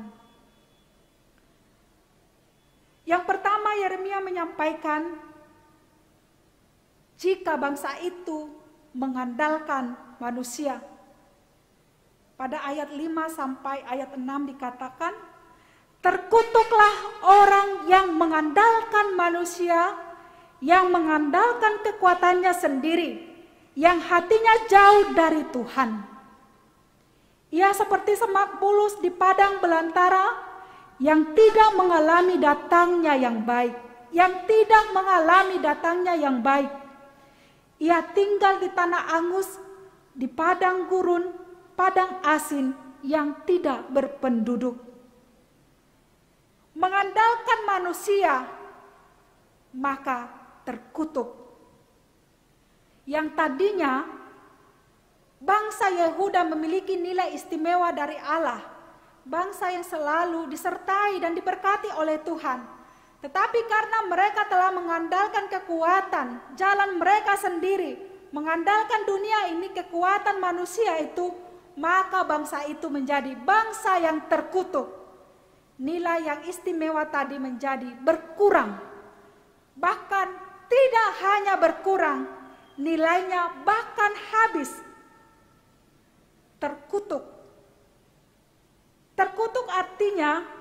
Yang pertama, Yeremia menyampaikan jika bangsa itu mengandalkan manusia. Pada ayat 5 sampai ayat 6 dikatakan, terkutuklah orang yang mengandalkan manusia, yang mengandalkan kekuatannya sendiri, yang hatinya jauh dari Tuhan. Ia seperti semak bulus di padang belantara, yang tidak mengalami datangnya yang baik, yang tidak mengalami datangnya yang baik. Ia tinggal di tanah angus, di padang gurun, padang asin yang tidak berpenduduk. Mengandalkan manusia, maka terkutuk. Yang tadinya bangsa Yehuda memiliki nilai istimewa dari Allah, bangsa yang selalu disertai dan diberkati oleh Tuhan. Tetapi karena mereka telah mengandalkan kekuatan, jalan mereka sendiri, mengandalkan dunia ini, kekuatan manusia itu, maka bangsa itu menjadi bangsa yang terkutuk. Nilai yang istimewa tadi menjadi berkurang. Bahkan tidak hanya berkurang, nilainya bahkan habis. Terkutuk. Terkutuk artinya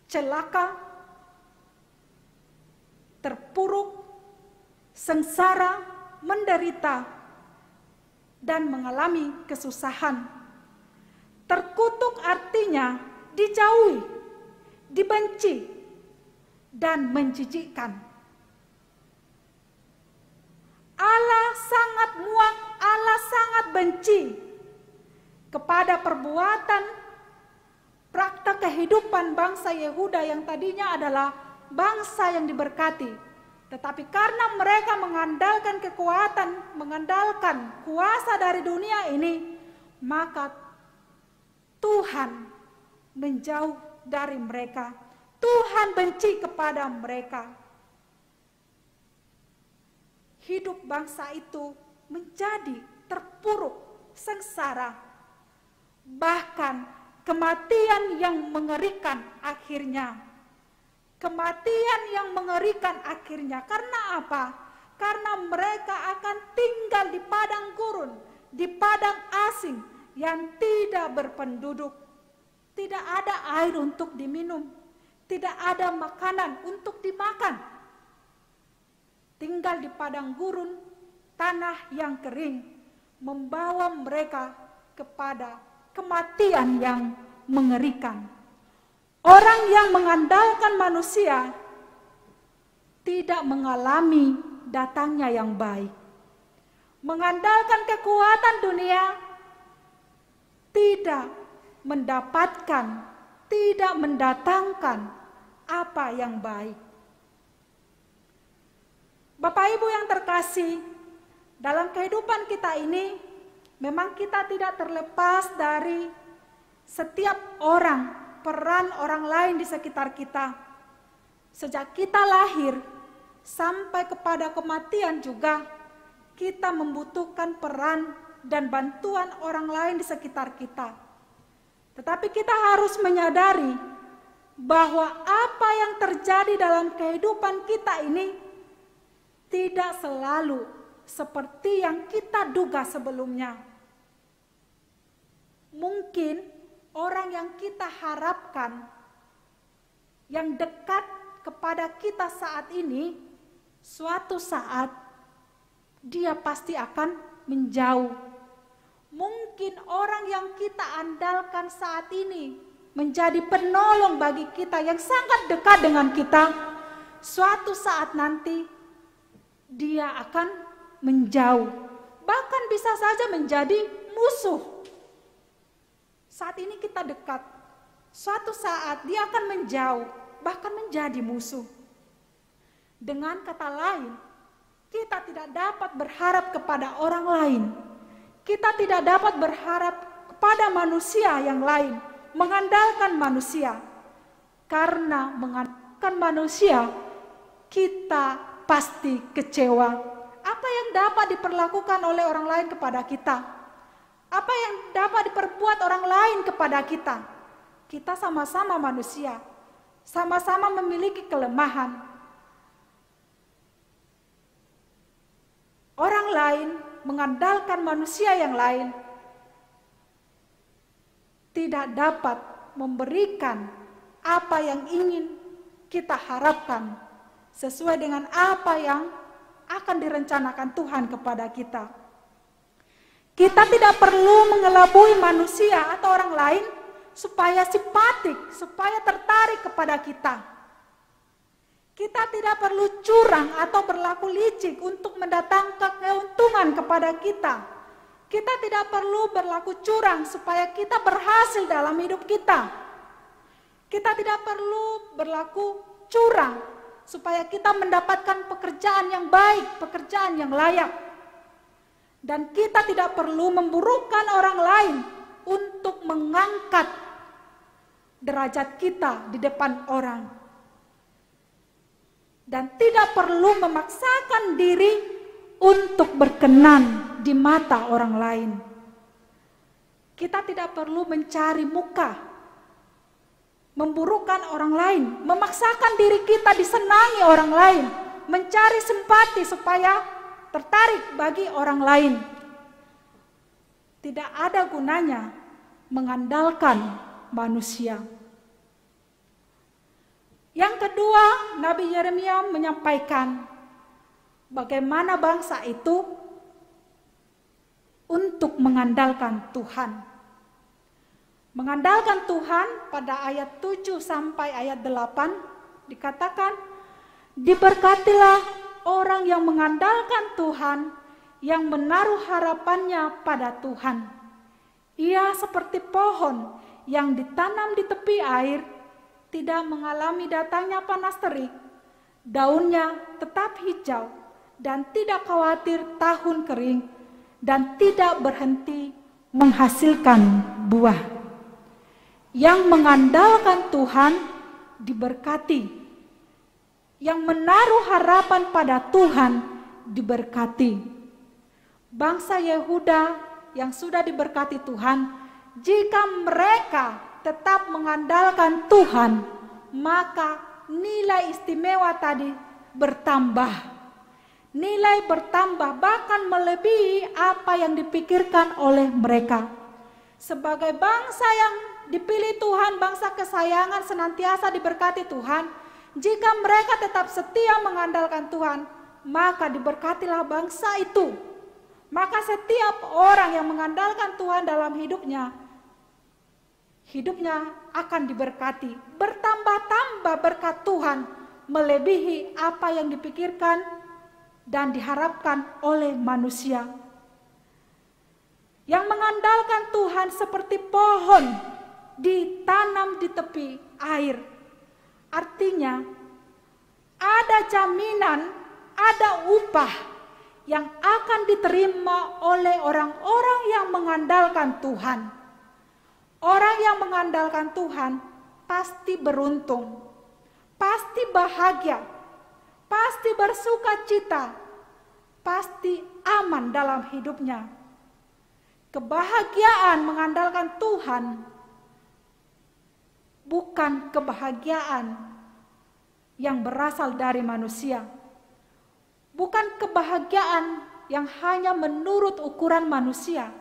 celaka, terpuruk, sengsara, menderita, dan mengalami kesusahan. Terkutuk artinya dijauhi, dibenci, dan menjijikkan. Allah sangat muak, Allah sangat benci kepada perbuatan praktek kehidupan bangsa Yehuda yang tadinya adalah bangsa yang diberkati. Tetapi karena mereka mengandalkan kekuatan, mengandalkan kuasa dari dunia ini, maka Tuhan menjauh dari mereka. Tuhan benci kepada mereka. Hidup bangsa itu menjadi terpuruk, sengsara. Bahkan kematian yang mengerikan akhirnya. Kematian yang mengerikan akhirnya. Karena apa? Karena mereka akan tinggal di padang gurun, di padang asing yang tidak berpenduduk. Tidak ada air untuk diminum, tidak ada makanan untuk dimakan. Tinggal di padang gurun, tanah yang kering, membawa mereka kepada kematian yang mengerikan. Orang yang mengandalkan manusia tidak mengalami datangnya yang baik. Mengandalkan kekuatan dunia tidak mendapatkan, tidak mendatangkan apa yang baik. Bapak Ibu yang terkasih, dalam kehidupan kita ini memang kita tidak terlepas dari setiap orang, peran orang lain di sekitar kita. Sejak kita lahir sampai kepada kematian juga, kita membutuhkan peran dan bantuan orang lain di sekitar kita. Tetapi kita harus menyadari bahwa apa yang terjadi dalam kehidupan kita ini tidak selalu seperti yang kita duga sebelumnya. Mungkin orang yang kita harapkan, yang dekat kepada kita saat ini, suatu saat dia pasti akan menjauh. Mungkin orang yang kita andalkan saat ini menjadi penolong bagi kita, yang sangat dekat dengan kita, suatu saat nanti dia akan menjauh, bahkan bisa saja menjadi musuh. Saat ini kita dekat, suatu saat dia akan menjauh, bahkan menjadi musuh. Dengan kata lain, kita tidak dapat berharap kepada orang lain. Kita tidak dapat berharap kepada manusia yang lain, mengandalkan manusia. Karena mengandalkan manusia, kita pasti kecewa. Apa yang dapat diperlakukan oleh orang lain kepada kita? Apa yang dapat diperbuat orang lain kepada kita? Kita sama-sama manusia, sama-sama memiliki kelemahan. Orang lain mengandalkan manusia yang lain tidak dapat memberikan apa yang ingin kita harapkan sesuai dengan apa yang akan direncanakan Tuhan kepada kita. Kita tidak perlu mengelabui manusia atau orang lain supaya simpatik, supaya tertarik kepada kita. Kita tidak perlu curang atau berlaku licik untuk mendatangkan keuntungan kepada kita. Kita tidak perlu berlaku curang supaya kita berhasil dalam hidup kita. Kita tidak perlu berlaku curang supaya kita mendapatkan pekerjaan yang baik, pekerjaan yang layak. Dan kita tidak perlu memburukkan orang lain untuk mengangkat derajat kita di depan orang. Dan tidak perlu memaksakan diri untuk berkenan di mata orang lain. Kita tidak perlu mencari muka, memburukkan orang lain, memaksakan diri kita disenangi orang lain, mencari simpati supaya tertarik bagi orang lain. Tidak ada gunanya mengandalkan manusia. Yang kedua, Nabi Yeremia menyampaikan bagaimana bangsa itu untuk mengandalkan Tuhan. Mengandalkan Tuhan pada ayat 7 sampai ayat 8 dikatakan, diberkatilah orang yang mengandalkan Tuhan, yang menaruh harapannya pada Tuhan. Ia seperti pohon yang ditanam di tepi air, tidak mengalami datangnya panas terik, daunnya tetap hijau dan tidak khawatir tahun kering dan tidak berhenti menghasilkan buah. Yang mengandalkan Tuhan diberkati, yang menaruh harapan pada Tuhan diberkati. Bangsa Yehuda yang sudah diberkati Tuhan, jika mereka tetap mengandalkan Tuhan, maka nilai istimewa tadi bertambah. Nilai bertambah bahkan melebihi apa yang dipikirkan oleh mereka. Sebagai bangsa yang dipilih Tuhan, bangsa kesayangan, senantiasa diberkati Tuhan, jika mereka tetap setia mengandalkan Tuhan, maka diberkatilah bangsa itu. Maka setiap orang yang mengandalkan Tuhan dalam hidupnya akan diberkati. Bertambah-tambah berkat Tuhan melebihi apa yang dipikirkan dan diharapkan oleh manusia. Yang mengandalkan Tuhan seperti pohon ditanam di tepi air. Artinya ada jaminan, ada upah yang akan diterima oleh orang-orang yang mengandalkan Tuhan. Orang yang mengandalkan Tuhan pasti beruntung, pasti bahagia, pasti bersuka cita, pasti aman dalam hidupnya. Kebahagiaan mengandalkan Tuhan bukan kebahagiaan yang berasal dari manusia. Bukan kebahagiaan yang hanya menurut ukuran manusia,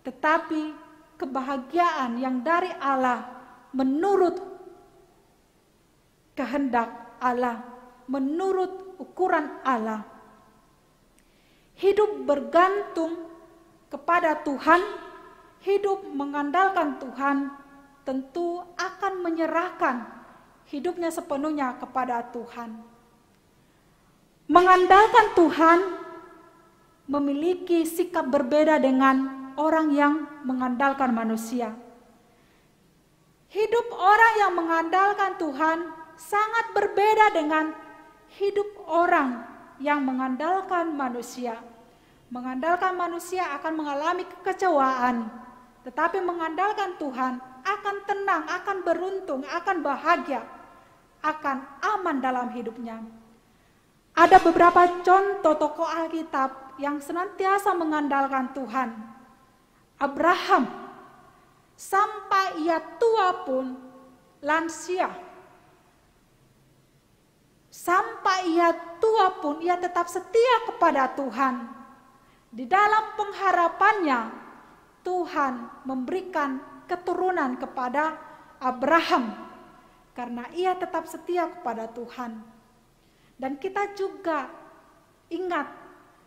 tetapi kebahagiaan yang dari Allah menurut kehendak Allah, menurut ukuran Allah. Hidup bergantung kepada Tuhan, hidup mengandalkan Tuhan, tentu akan menyerahkan hidupnya sepenuhnya kepada Tuhan. Mengandalkan Tuhan memiliki sikap berbeda dengan orang yang mengandalkan manusia. Hidup orang yang mengandalkan Tuhan sangat berbeda dengan hidup orang yang mengandalkan manusia. Mengandalkan manusia akan mengalami kekecewaan, tetapi mengandalkan Tuhan akan tenang, akan beruntung, akan bahagia, akan aman dalam hidupnya. Ada beberapa contoh tokoh Alkitab yang senantiasa mengandalkan Tuhan. Abraham, sampai ia tua pun lansia. Sampai ia tua pun ia tetap setia kepada Tuhan. Di dalam pengharapannya, Tuhan memberikan keturunan kepada Abraham karena ia tetap setia kepada Tuhan. Dan kita juga ingat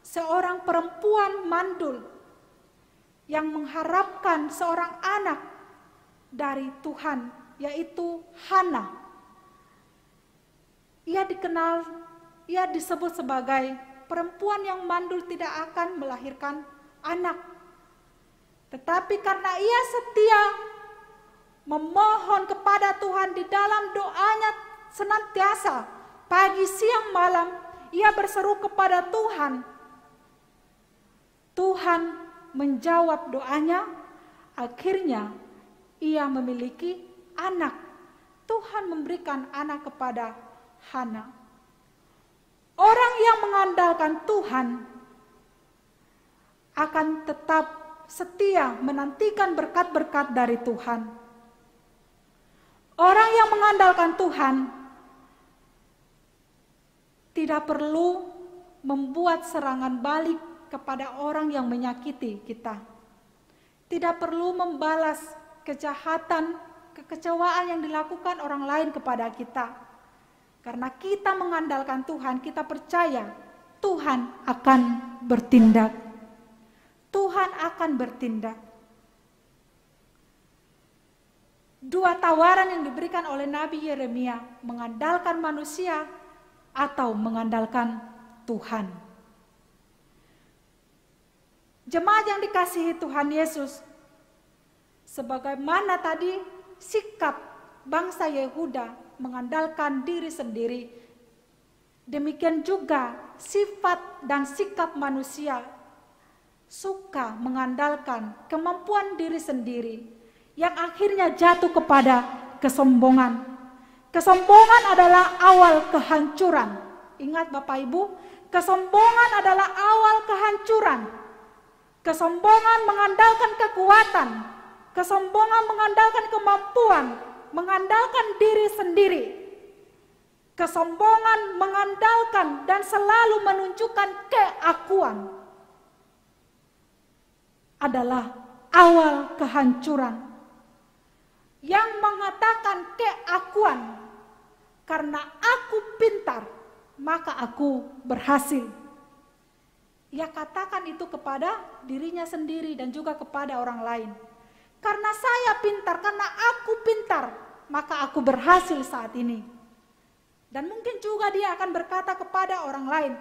seorang perempuan mandul yang mengharapkan seorang anak dari Tuhan, yaitu Hana. Ia disebut sebagai perempuan yang mandul tidak akan melahirkan anak. Tetapi karena ia setia memohon kepada Tuhan di dalam doanya senantiasa, pagi, siang, malam, ia berseru kepada Tuhan. Tuhan menjawab doanya, akhirnya ia memiliki anak. Tuhan memberikan anak kepada Hana. Orang yang mengandalkan Tuhan akan tetap setia menantikan berkat-berkat dari Tuhan. Orang yang mengandalkan Tuhan tidak perlu membuat serangan balik kepada orang yang menyakiti kita. Tidak perlu membalas kejahatan, kekecewaan yang dilakukan orang lain kepada kita. Karena kita mengandalkan Tuhan, kita percaya Tuhan akan bertindak. Tuhan akan bertindak. Dua tawaran yang diberikan oleh Nabi Yeremia, mengandalkan manusia atau mengandalkan Tuhan. Jemaat yang dikasihi Tuhan Yesus, sebagaimana tadi sikap bangsa Yehuda mengandalkan diri sendiri, demikian juga sifat dan sikap manusia suka mengandalkan kemampuan diri sendiri yang akhirnya jatuh kepada kesombongan. Kesombongan adalah awal kehancuran. Ingat Bapak Ibu, kesombongan adalah awal kehancuran. Kesombongan mengandalkan kekuatan, kesombongan mengandalkan kemampuan, mengandalkan diri sendiri. Kesombongan mengandalkan dan selalu menunjukkan keakuan adalah awal kehancuran. Yang mengatakan keakuan, karena aku pintar, maka aku berhasil. Ia katakan itu kepada dirinya sendiri dan juga kepada orang lain. Karena saya pintar, karena aku pintar, maka aku berhasil saat ini. Dan mungkin juga dia akan berkata kepada orang lain,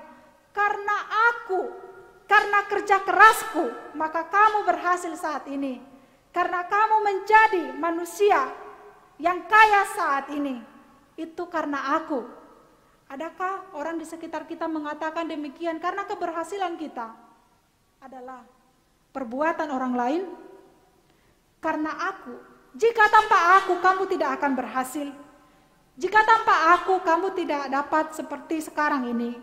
karena kerja kerasku, maka kamu berhasil saat ini. Karena kamu menjadi manusia yang kaya saat ini, itu karena aku. Adakah orang di sekitar kita mengatakan demikian? Karena keberhasilan kita adalah perbuatan orang lain. Karena aku, jika tanpa aku kamu tidak akan berhasil. Jika tanpa aku kamu tidak dapat seperti sekarang ini.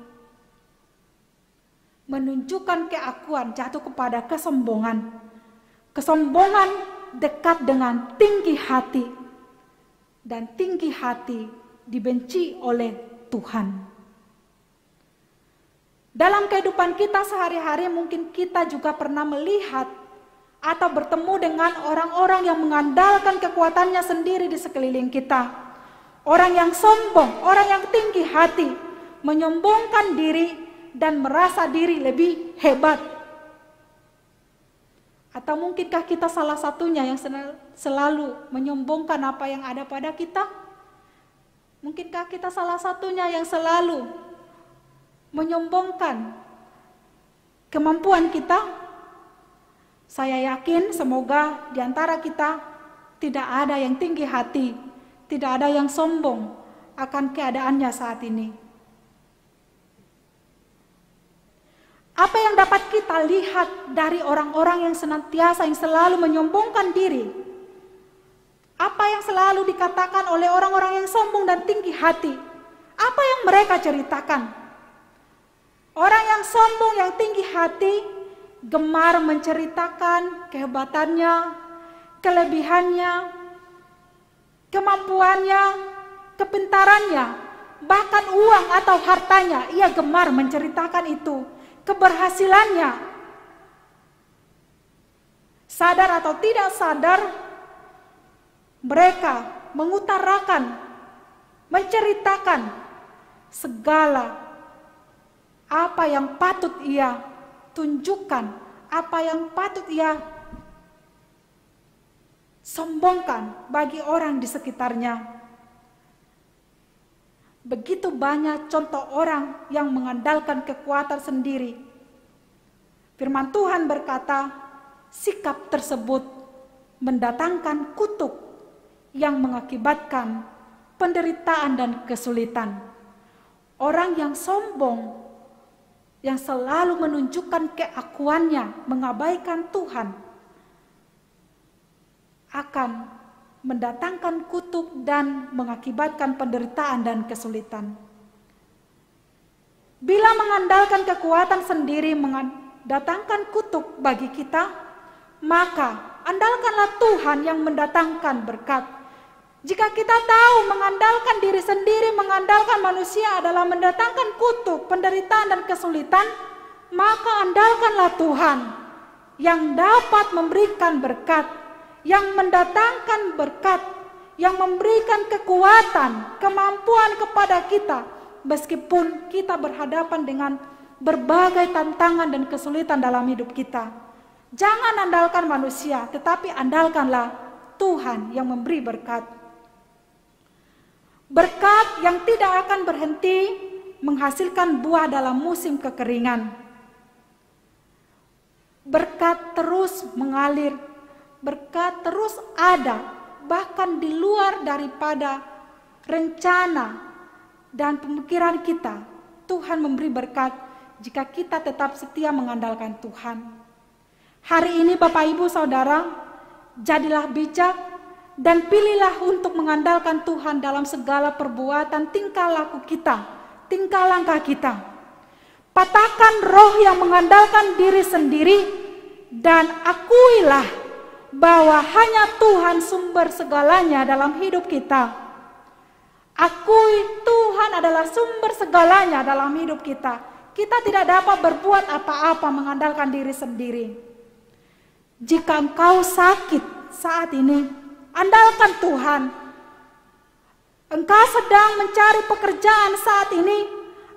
Menunjukkan keakuan jatuh kepada kesombongan. Kesombongan dekat dengan tinggi hati, dan tinggi hati dibenci oleh Tuhan. Dalam kehidupan kita sehari-hari mungkin kita juga pernah melihat atau bertemu dengan orang-orang yang mengandalkan kekuatannya sendiri di sekeliling kita. Orang yang sombong, orang yang tinggi hati, menyombongkan diri dan merasa diri lebih hebat. Atau mungkinkah kita salah satunya yang selalu menyombongkan apa yang ada pada kita? Mungkinkah kita salah satunya yang selalu menyombongkan kemampuan kita? Saya yakin semoga di antara kita tidak ada yang tinggi hati, tidak ada yang sombong akan keadaannya saat ini. Apa yang dapat kita lihat dari orang-orang yang senantiasa, yang selalu menyombongkan diri? Apa yang selalu dikatakan oleh orang-orang yang sombong dan tinggi hati? Apa yang mereka ceritakan? Orang yang sombong, yang tinggi hati, gemar menceritakan kehebatannya, kelebihannya, kemampuannya, kepintarannya, bahkan uang atau hartanya. Ia gemar menceritakan itu. Keberhasilannya, sadar atau tidak sadar, mereka mengutarakan, menceritakan segala apa yang patut ia tunjukkan, apa yang patut ia sombongkan bagi orang di sekitarnya. Begitu banyak contoh orang yang mengandalkan kekuatan sendiri. Firman Tuhan berkata, sikap tersebut mendatangkan kutuk yang mengakibatkan penderitaan dan kesulitan. Orang yang sombong, yang selalu menunjukkan keakuannya, mengabaikan Tuhan, akan mendatangkan kutuk dan mengakibatkan penderitaan dan kesulitan. Bila mengandalkan kekuatan sendiri mendatangkan kutuk bagi kita, maka andalkanlah Tuhan yang mendatangkan berkat. Jika kita tahu mengandalkan diri sendiri, mengandalkan manusia adalah mendatangkan kutuk, penderitaan dan kesulitan, maka andalkanlah Tuhan yang dapat memberikan berkat, yang mendatangkan berkat, yang memberikan kekuatan, kemampuan kepada kita, meskipun kita berhadapan dengan berbagai tantangan dan kesulitan dalam hidup kita. Jangan andalkan manusia, tetapi andalkanlah Tuhan yang memberi berkat. Berkat yang tidak akan berhenti menghasilkan buah dalam musim kekeringan. Berkat terus mengalir, berkat terus ada, bahkan di luar daripada rencana dan pemikiran kita, Tuhan memberi berkat jika kita tetap setia mengandalkan Tuhan. Hari ini Bapak Ibu Saudara, jadilah bijak dan pilihlah untuk mengandalkan Tuhan dalam segala perbuatan tingkah laku kita, tingkah langkah kita. Patahkan roh yang mengandalkan diri sendiri dan akuilah bahwa hanya Tuhan sumber segalanya dalam hidup kita. Akui Tuhan adalah sumber segalanya dalam hidup kita. Kita tidak dapat berbuat apa-apa mengandalkan diri sendiri. Jika engkau sakit saat ini, andalkan Tuhan. Engkau sedang mencari pekerjaan saat ini,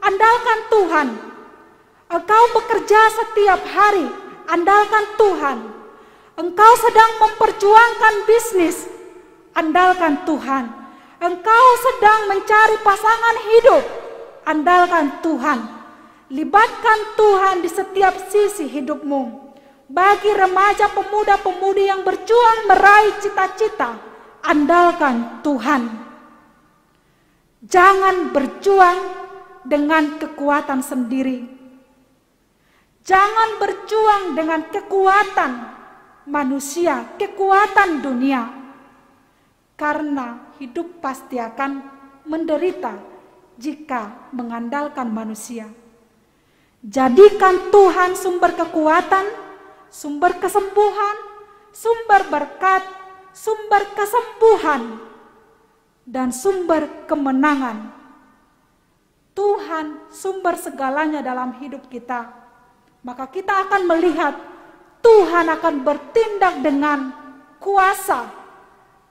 andalkan Tuhan. Engkau bekerja setiap hari, andalkan Tuhan. Engkau sedang memperjuangkan bisnis, andalkan Tuhan. Engkau sedang mencari pasangan hidup, andalkan Tuhan. Libatkan Tuhan di setiap sisi hidupmu. Bagi remaja pemuda-pemudi yang berjuang meraih cita-cita, andalkan Tuhan. Jangan berjuang dengan kekuatan sendiri. Jangan berjuang dengan kekuatan manusia, kekuatan dunia. Karena hidup pasti akan menderita jika mengandalkan manusia. Jadikan Tuhan sumber kekuatan, sumber kesembuhan, sumber berkat, sumber kesembuhan, dan sumber kemenangan. Tuhan sumber segalanya dalam hidup kita. Maka kita akan melihat Tuhan akan bertindak dengan kuasa.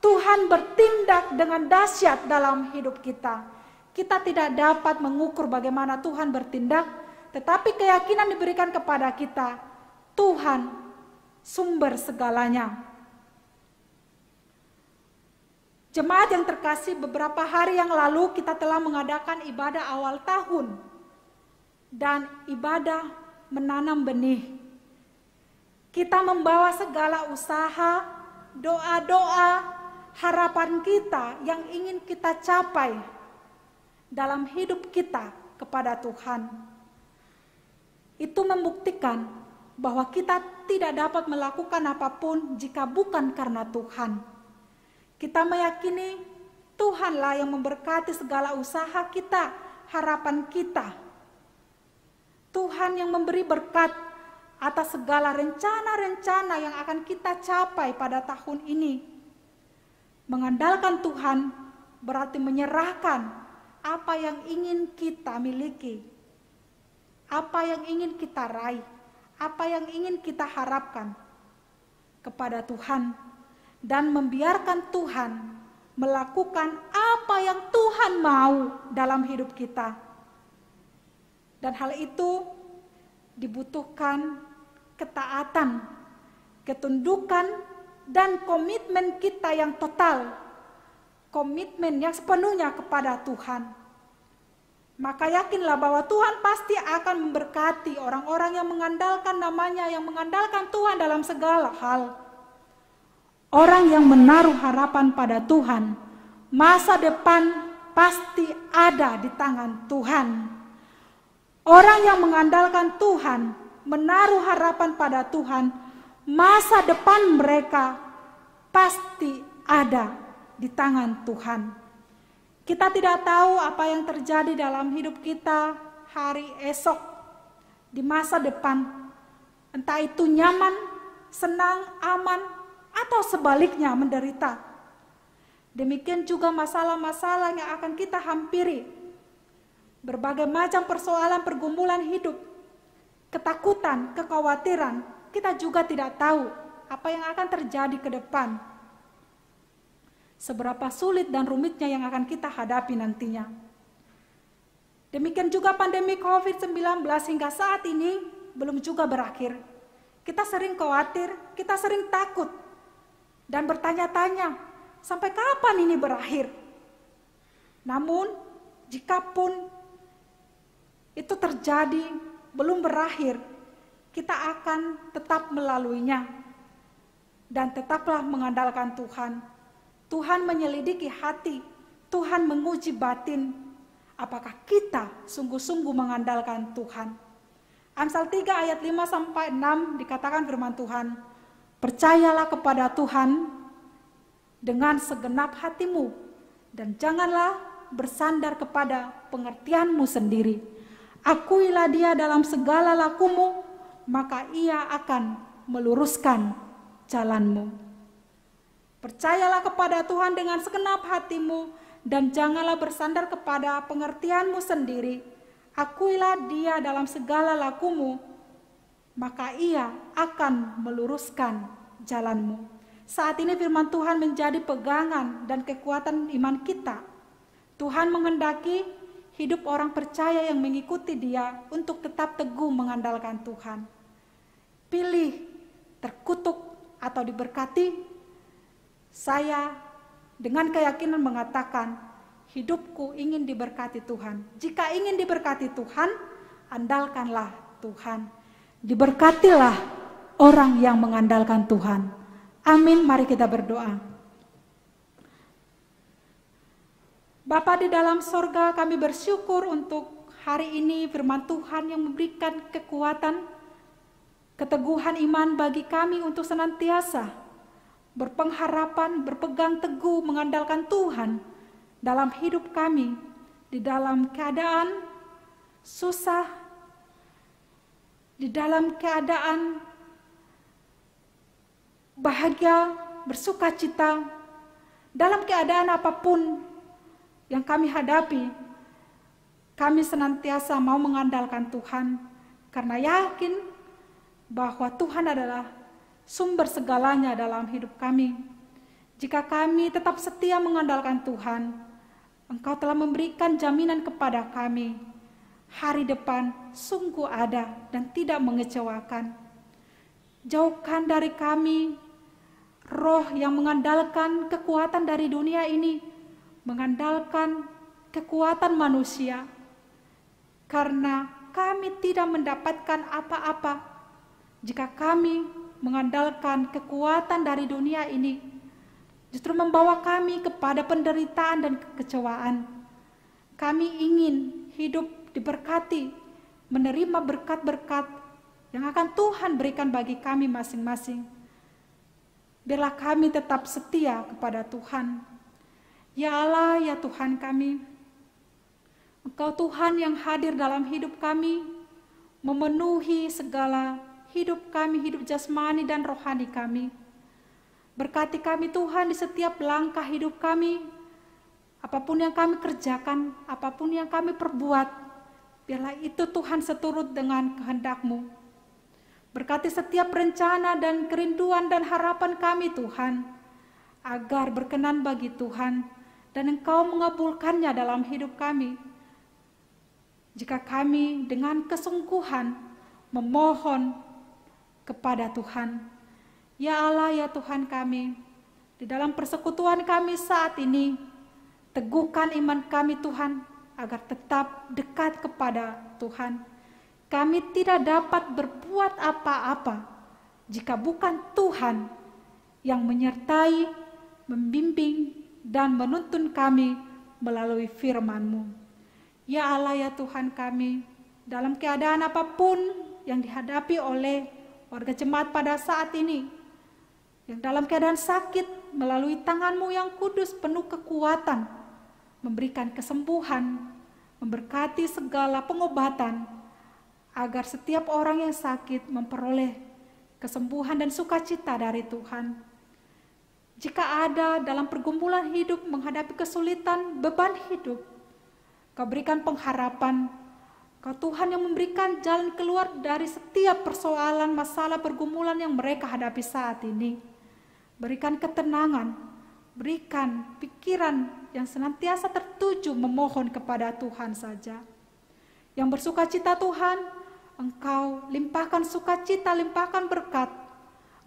Tuhan bertindak dengan dahsyat dalam hidup kita. Kita tidak dapat mengukur bagaimana Tuhan bertindak, tetapi keyakinan diberikan kepada kita, Tuhan sumber segalanya. Jemaat yang terkasih, beberapa hari yang lalu kita telah mengadakan ibadah awal tahun dan ibadah menanam benih. Kita membawa segala usaha, doa-doa, harapan kita yang ingin kita capai dalam hidup kita kepada Tuhan. Itu membuktikan bahwa kita tidak dapat melakukan apapun jika bukan karena Tuhan. Kita meyakini Tuhanlah yang memberkati segala usaha kita, harapan kita. Tuhan yang memberi berkat atas segala rencana-rencana yang akan kita capai pada tahun ini. Mengandalkan Tuhan berarti menyerahkan apa yang ingin kita miliki, apa yang ingin kita raih, apa yang ingin kita harapkan kepada Tuhan, dan membiarkan Tuhan melakukan apa yang Tuhan mau dalam hidup kita. Dan hal itu dibutuhkan ketaatan, ketundukan, dan komitmen kita yang total, komitmen yang sepenuhnya kepada Tuhan. Maka yakinlah bahwa Tuhan pasti akan memberkati orang-orang yang mengandalkan namanya, yang mengandalkan Tuhan dalam segala hal. Orang yang menaruh harapan pada Tuhan, masa depan pasti ada di tangan Tuhan. Orang yang mengandalkan Tuhan, menaruh harapan pada Tuhan, masa depan mereka pasti ada di tangan Tuhan. Kita tidak tahu apa yang terjadi dalam hidup kita hari esok, di masa depan. Entah itu nyaman, senang, aman, atau sebaliknya menderita. Demikian juga masalah-masalah yang akan kita hampiri. Berbagai macam persoalan pergumulan hidup, ketakutan, kekhawatiran, kita juga tidak tahu apa yang akan terjadi ke depan. Seberapa sulit dan rumitnya yang akan kita hadapi nantinya. Demikian juga pandemi COVID-19 hingga saat ini belum juga berakhir. Kita sering khawatir, kita sering takut, dan bertanya-tanya, sampai kapan ini berakhir? Namun, jikapun itu terjadi, belum berakhir, kita akan tetap melaluinya. Dan tetaplah mengandalkan Tuhan. Tuhan menyelidiki hati, Tuhan menguji batin. Apakah kita sungguh-sungguh mengandalkan Tuhan? Amsal 3 ayat 5-6 dikatakan firman Tuhan, percayalah kepada Tuhan dengan segenap hatimu, dan janganlah bersandar kepada pengertianmu sendiri. Akuilah Dia dalam segala lakumu, maka Ia akan meluruskan jalanmu. Percayalah kepada Tuhan dengan segenap hatimu, dan janganlah bersandar kepada pengertianmu sendiri. Akuilah Dia dalam segala lakumu, maka Ia akan meluruskan jalanmu. Saat ini firman Tuhan menjadi pegangan dan kekuatan iman kita. Tuhan menghendaki hidup orang percaya yang mengikuti Dia untuk tetap teguh mengandalkan Tuhan. Pilih terkutuk atau diberkati. Saya dengan keyakinan mengatakan, hidupku ingin diberkati Tuhan. Jika ingin diberkati Tuhan, andalkanlah Tuhan. Diberkatilah orang yang mengandalkan Tuhan. Amin, mari kita berdoa. Bapa di dalam sorga, kami bersyukur untuk hari ini firman Tuhan yang memberikan kekuatan, keteguhan iman bagi kami untuk senantiasa berpengharapan, berpegang teguh, mengandalkan Tuhan dalam hidup kami, di dalam keadaan susah, di dalam keadaan bahagia, bersukacita, dalam keadaan apapun yang kami hadapi, kami senantiasa mau mengandalkan Tuhan, karena yakin bahwa Tuhan adalah sumber segalanya dalam hidup kami. Jika kami tetap setia mengandalkan Tuhan, Engkau telah memberikan jaminan kepada kami. Hari depan sungguh ada dan tidak mengecewakan. Jauhkan dari kami roh yang mengandalkan kekuatan dari dunia ini, mengandalkan kekuatan manusia, karena kami tidak mendapatkan apa-apa jika kami mengandalkan kekuatan dari dunia ini, justru membawa kami kepada penderitaan dan kekecewaan. Kami ingin hidup diberkati, menerima berkat-berkat yang akan Tuhan berikan bagi kami masing-masing. Biarlah kami tetap setia kepada Tuhan. Ya Allah, ya Tuhan kami, Engkau Tuhan yang hadir dalam hidup kami, memenuhi segala hidup kami, hidup jasmani dan rohani kami. Berkati kami Tuhan di setiap langkah hidup kami, apapun yang kami kerjakan, apapun yang kami perbuat, biarlah itu Tuhan seturut dengan kehendak-Mu. Berkati setiap rencana dan kerinduan dan harapan kami Tuhan, agar berkenan bagi Tuhan dan Engkau mengabulkannya dalam hidup kami. Jika kami dengan kesungguhan memohon kepada Tuhan, ya Allah, ya Tuhan kami, di dalam persekutuan kami saat ini, teguhkan iman kami Tuhan, agar tetap dekat kepada Tuhan. Kami tidak dapat berbuat apa-apa jika bukan Tuhan yang menyertai, membimbing, dan menuntun kami melalui firman-Mu. Ya Allah, ya Tuhan kami, dalam keadaan apapun yang dihadapi oleh warga jemaat pada saat ini, yang dalam keadaan sakit, melalui tangan-Mu yang kudus penuh kekuatan, memberikan kesembuhan, memberkati segala pengobatan, agar setiap orang yang sakit memperoleh kesembuhan dan sukacita dari Tuhan. Jika ada dalam pergumulan hidup, menghadapi kesulitan, beban hidup, Kau berikan pengharapan, Kau Tuhan yang memberikan jalan keluar dari setiap persoalan, masalah, pergumulan yang mereka hadapi saat ini. Berikan ketenangan, berikan pikiran yang senantiasa tertuju memohon kepada Tuhan saja. Yang bersukacita Tuhan, Engkau limpahkan sukacita, limpahkan berkat.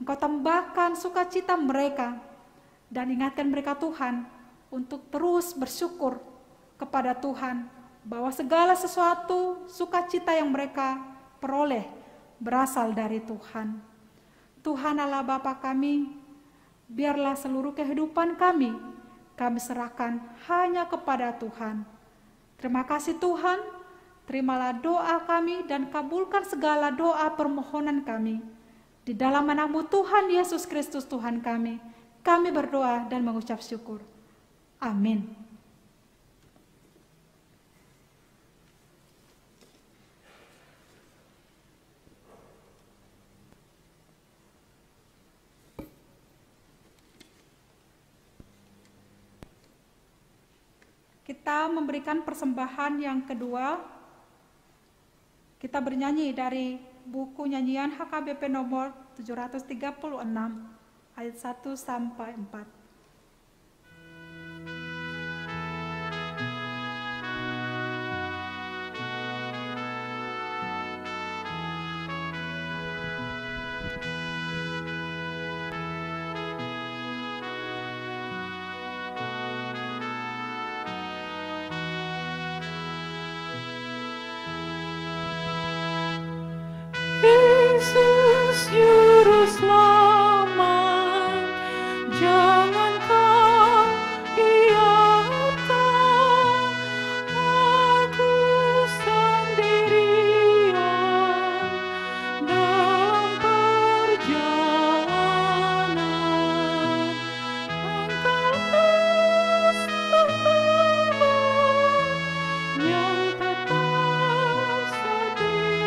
Engkau tambahkan sukacita mereka, dan ingatkan mereka Tuhan untuk terus bersyukur kepada Tuhan, bahwa segala sesuatu sukacita yang mereka peroleh berasal dari Tuhan. Tuhan Allah Bapa kami, biarlah seluruh kehidupan kami kami serahkan hanya kepada Tuhan. Terima kasih Tuhan, terimalah doa kami dan kabulkan segala doa permohonan kami. Di dalam nama-Mu Tuhan Yesus Kristus Tuhan kami berdoa dan mengucap syukur. Amin. Kita memberikan persembahan yang kedua. Kita bernyanyi dari buku nyanyian HKBP nomor 736 ayat 1 sampai 4. Yesus Juru Selamat, jangan kau biarkan aku sendirian dalam perjalanan. Engkau yang tetap setia.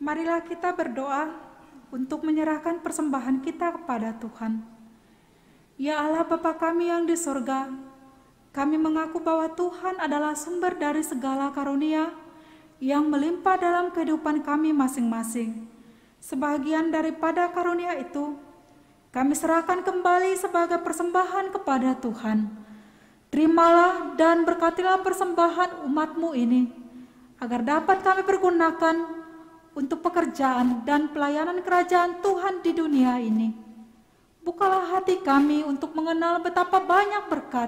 Marilah kita berdoa untuk menyerahkan persembahan kita kepada Tuhan. Ya Allah Bapa kami yang di surga, kami mengaku bahwa Tuhan adalah sumber dari segala karunia yang melimpah dalam kehidupan kami masing-masing. Sebagian daripada karunia itu, kami serahkan kembali sebagai persembahan kepada Tuhan. Terimalah dan berkatilah persembahan umat-Mu ini, agar dapat kami pergunakan untuk pekerjaan dan pelayanan kerajaan Tuhan di dunia ini. Bukalah hati kami untuk mengenal betapa banyak berkat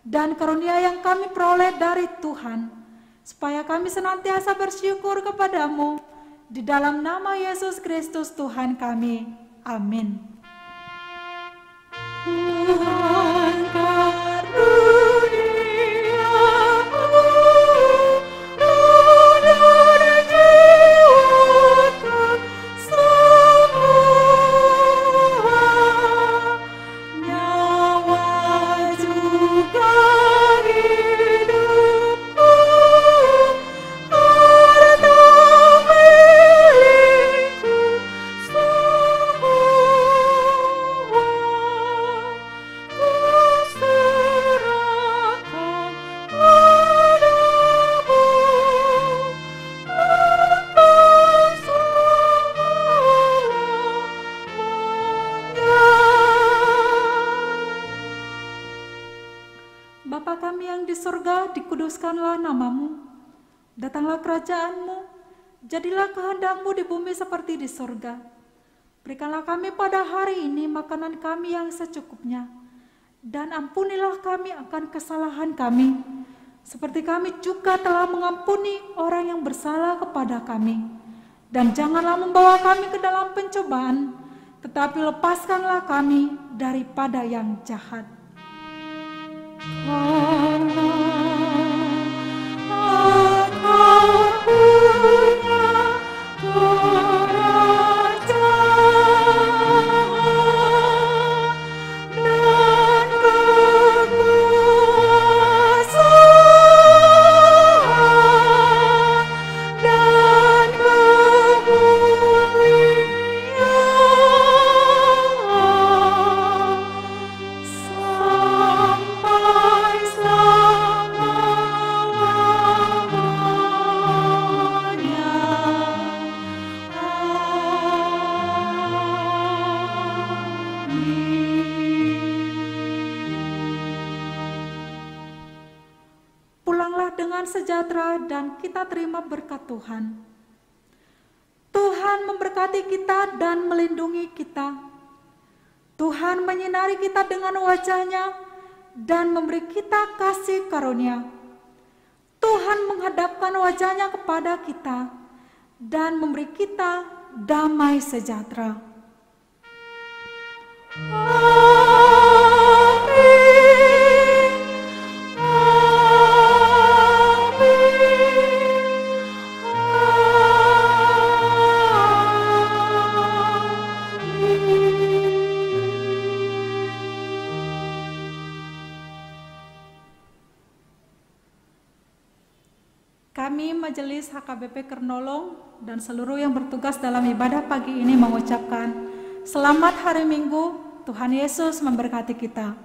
dan karunia yang kami peroleh dari Tuhan, supaya kami senantiasa bersyukur kepadamu di dalam nama Yesus Kristus Tuhan kami. Amin. Tuhan karuniamu roda dan jiwaku semua, nyawa juga hidupku, harta milikku semua. Bapa kami yang di surga, dikuduskanlah namamu. Datanglah kerajaanmu, jadilah kehendakmu di bumi seperti di surga. Berikanlah kami pada hari ini makanan kami yang secukupnya, dan ampunilah kami akan kesalahan kami, seperti kami juga telah mengampuni orang yang bersalah kepada kami. Dan janganlah membawa kami ke dalam pencobaan, tetapi lepaskanlah kami daripada yang jahat. Pulanglah dengan sejahtera dan kita terima berkat Tuhan. Tuhan memberkati kita dan melindungi kita. Tuhan menyinari kita dengan wajah-Nya dan memberi kita kasih karunia. Tuhan menghadapkan wajah-Nya kepada kita dan memberi kita damai sejahtera. Kami Majelis HKBP Kernolong dan seluruh yang bertugas dalam ibadah pagi ini mengucapkan selamat hari Minggu, Tuhan Yesus memberkati kita.